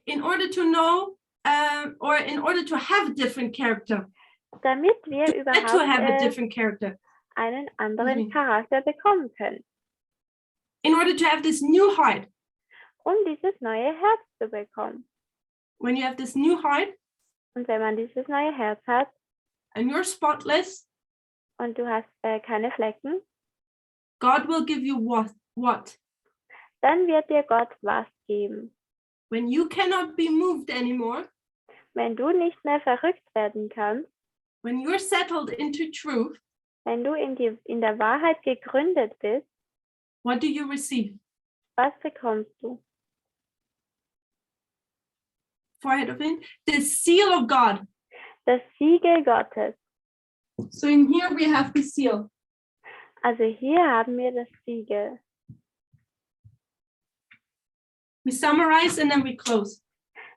Speaker 1: in order to know or in order to have a different character,
Speaker 2: damit wir
Speaker 1: to have a
Speaker 2: überhaupt
Speaker 1: different character,
Speaker 2: einen anderen
Speaker 1: Mhm.
Speaker 2: Charakter bekommen können,
Speaker 1: in order to have this new heart.
Speaker 2: um dieses neue Herz zu bekommen.
Speaker 1: When you have this new heart
Speaker 2: Und wenn man dieses neue Herz hat
Speaker 1: and you're spotless,
Speaker 2: und du hast keine Flecken,
Speaker 1: God will give you what?
Speaker 2: dann wird dir Gott was geben.
Speaker 1: When you cannot be moved anymore,
Speaker 2: Wenn du nicht mehr verrückt werden kannst,
Speaker 1: when you're settled into truth,
Speaker 2: wenn du in der Wahrheit gegründet bist,
Speaker 1: what do you receive?
Speaker 2: was bekommst du?
Speaker 1: Forehead of it, the seal of God.
Speaker 2: Das Siegel Gottes.
Speaker 1: So in here we have the seal.
Speaker 2: Also hier haben wir das Siegel.
Speaker 1: We summarize and then we close.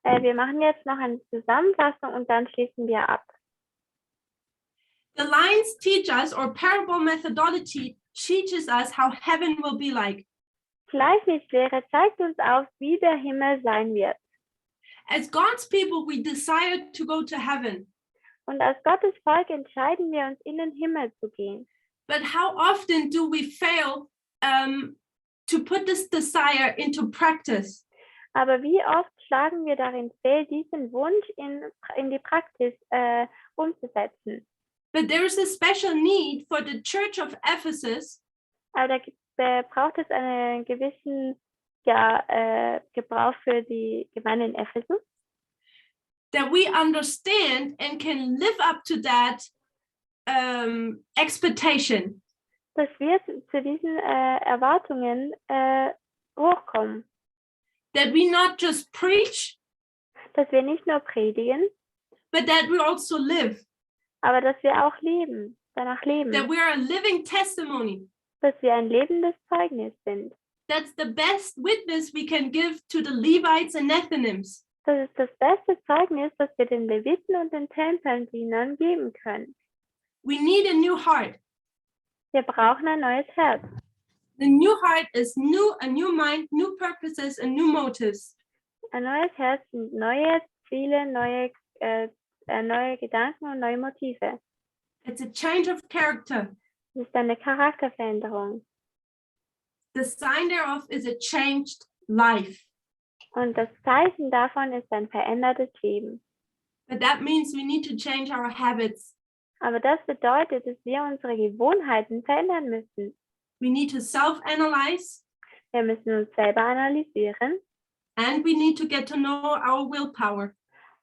Speaker 2: Wir machen jetzt noch eine Zusammenfassung und dann schließen wir ab.
Speaker 1: The lines teach us, or parable methodology teaches us how heaven will be like.
Speaker 2: Gleichnislehre zeigt uns auf, wie der Himmel sein wird.
Speaker 1: As God's people, we desire to go to heaven.
Speaker 2: Und als Gottes Volk entscheiden wir uns, in den Himmel zu gehen.
Speaker 1: But how often do we fail to put this desire into practice?
Speaker 2: Aber wie oft schlagen wir darin fehl, diesen Wunsch in die Praxis umzusetzen?
Speaker 1: But there is a special need for the Church of Ephesus
Speaker 2: Aber da braucht es einen gewissen Gebrauch für die Gemeinde in Ephesus,
Speaker 1: that we understand and can live up to that expectation.
Speaker 2: Dass wir zu diesen Erwartungen hochkommen.
Speaker 1: That we not just preach,
Speaker 2: Dass wir nicht nur predigen,
Speaker 1: but that we also live.
Speaker 2: aber dass wir auch leben, danach leben.
Speaker 1: That we are a living testimony.
Speaker 2: Dass wir ein lebendes Zeugnis sind.
Speaker 1: That's the best witness we can give to the Levites and Nethinims.
Speaker 2: Das ist das beste Zeugnis, das wir den Leviten und den Tempeldienern geben können.
Speaker 1: We need a new heart.
Speaker 2: Wir brauchen ein neues Herz.
Speaker 1: The new heart is new, a new mind, new purposes, and new motives.
Speaker 2: Ein neues Herz sind neue Ziele, neue Gedanken und neue Motive.
Speaker 1: It's a change of character.
Speaker 2: Es ist eine Charakterveränderung.
Speaker 1: The sign thereof is a changed life.
Speaker 2: Und das Zeichen davon ist ein verändertes Leben.
Speaker 1: But that means we need to change our habits.
Speaker 2: Aber das bedeutet, dass wir unsere Gewohnheiten verändern müssen.
Speaker 1: We need to self-analyze.
Speaker 2: Wir müssen uns selber analysieren.
Speaker 1: And we need to get to know our willpower.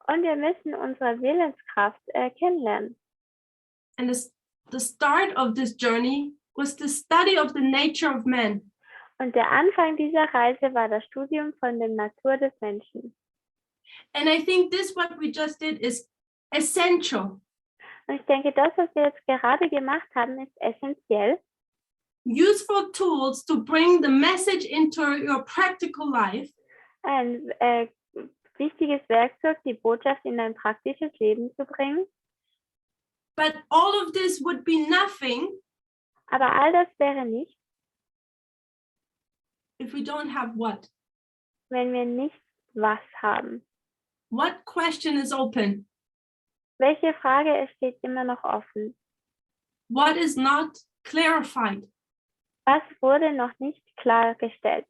Speaker 2: Und wir müssen unsere Willenskraft kennenlernen.
Speaker 1: And the start of this journey was the study of the nature of man.
Speaker 2: Und der Anfang dieser Reise war das Studium von der Natur des Menschen.
Speaker 1: And I think this what we just did is essential.
Speaker 2: Und ich denke, das, was wir jetzt gerade gemacht haben, ist essentiell.
Speaker 1: Useful tools to bring the message into your practical life.
Speaker 2: Ein wichtiges Werkzeug, die Botschaft in ein praktisches Leben zu bringen.
Speaker 1: But all of this would be nothing
Speaker 2: Aber all das wäre nicht,
Speaker 1: if we don't have what?
Speaker 2: wenn wir nicht was haben.
Speaker 1: What question is open?
Speaker 2: Welche Frage steht immer noch offen?
Speaker 1: What is not clarified?
Speaker 2: Was wurde noch nicht klargestellt?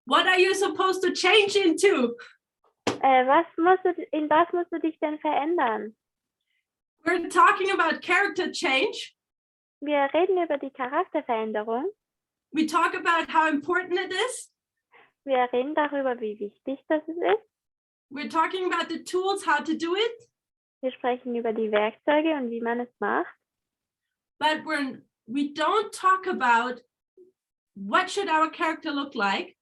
Speaker 1: What are you supposed to change into?
Speaker 2: In was musst du dich denn verändern?
Speaker 1: We're talking about character change.
Speaker 2: Wir reden über die Charakterveränderung.
Speaker 1: We talk about how important it is.
Speaker 2: Wir reden darüber, wie wichtig das ist.
Speaker 1: We're talking about the tools, how to do it.
Speaker 2: Wir sprechen über die Werkzeuge und wie man es macht.
Speaker 1: But we don't talk about what should our character look like.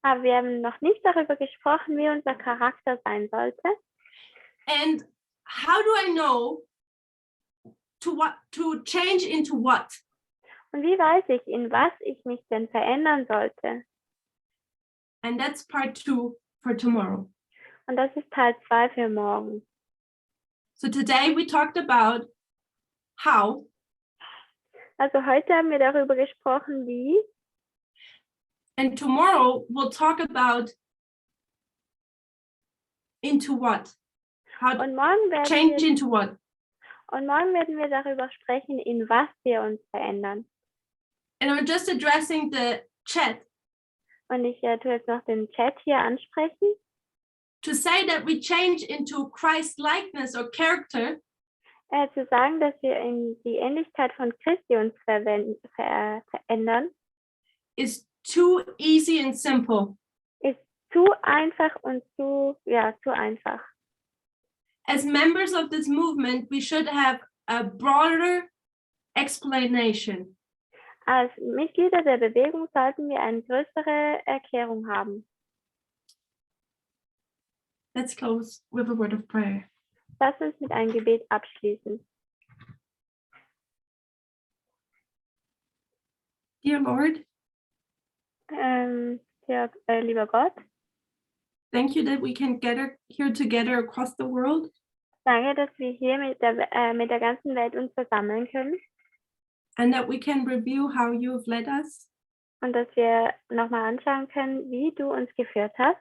Speaker 2: Aber wir haben noch nicht darüber gesprochen, wie unser Charakter sein sollte.
Speaker 1: And how do I know to change into what?
Speaker 2: Und wie weiß ich, in was ich mich denn verändern sollte?
Speaker 1: And that's part 2 for tomorrow.
Speaker 2: Und das ist Teil 2 für morgen.
Speaker 1: So today we talked about how.
Speaker 2: Also heute haben wir darüber gesprochen, wie.
Speaker 1: And tomorrow we'll talk about into what. How
Speaker 2: Und morgen
Speaker 1: change into what.
Speaker 2: Und morgen werden wir darüber sprechen, in was wir uns verändern.
Speaker 1: And I'm just addressing the chat.
Speaker 2: Und ich tue jetzt noch den Chat hier ansprechen.
Speaker 1: To say that we change into Christ-likeness or character.
Speaker 2: Zu sagen, dass wir in die Ähnlichkeit von Christi uns verändern.
Speaker 1: Is too easy and simple.
Speaker 2: Ist zu einfach und zu einfach.
Speaker 1: As members of this movement, we should have a broader explanation.
Speaker 2: Als Mitglieder der Bewegung sollten wir eine größere Erklärung haben.
Speaker 1: Let's close with a word of prayer.
Speaker 2: Lass uns mit einem Gebet abschließen.
Speaker 1: Dear Lord,
Speaker 2: lieber Gott,
Speaker 1: thank you that we can gather here together across the world.
Speaker 2: Danke, dass wir hier mit der ganzen Welt uns versammeln können.
Speaker 1: And that we can review how you have led us.
Speaker 2: Und dass wir nochmal anschauen können, wie du uns geführt hast.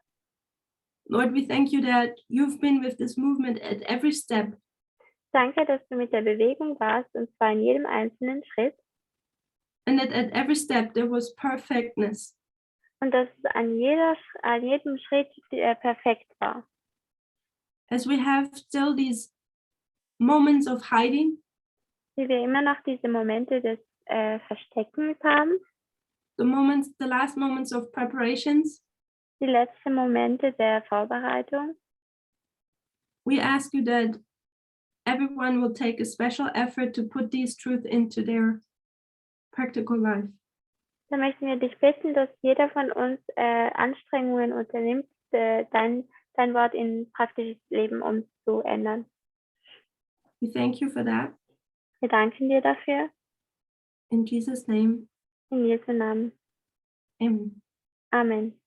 Speaker 1: Lord, we thank you that you've been with this movement at every step.
Speaker 2: Danke, dass du mit der Bewegung warst, und zwar in jedem einzelnen Schritt.
Speaker 1: And that at every step there was perfectness.
Speaker 2: Und dass es an jedem Schritt perfekt war.
Speaker 1: As we have still these moments of hiding.
Speaker 2: Wie wir immer noch diese Momente des Versteckens haben.
Speaker 1: The last moments of preparations.
Speaker 2: die letzten Momente der Vorbereitung.
Speaker 1: We ask you that everyone will take a special effort to put these truths into their practical life.
Speaker 2: Da möchten wir dich bitten, dass jeder von uns Anstrengungen unternimmt, dein Wort in praktisches Leben umzuändern.
Speaker 1: We thank you for that.
Speaker 2: Wir danken dir dafür.
Speaker 1: In Jesus' name,
Speaker 2: In Jesu Namen.
Speaker 1: amen.
Speaker 2: Amen.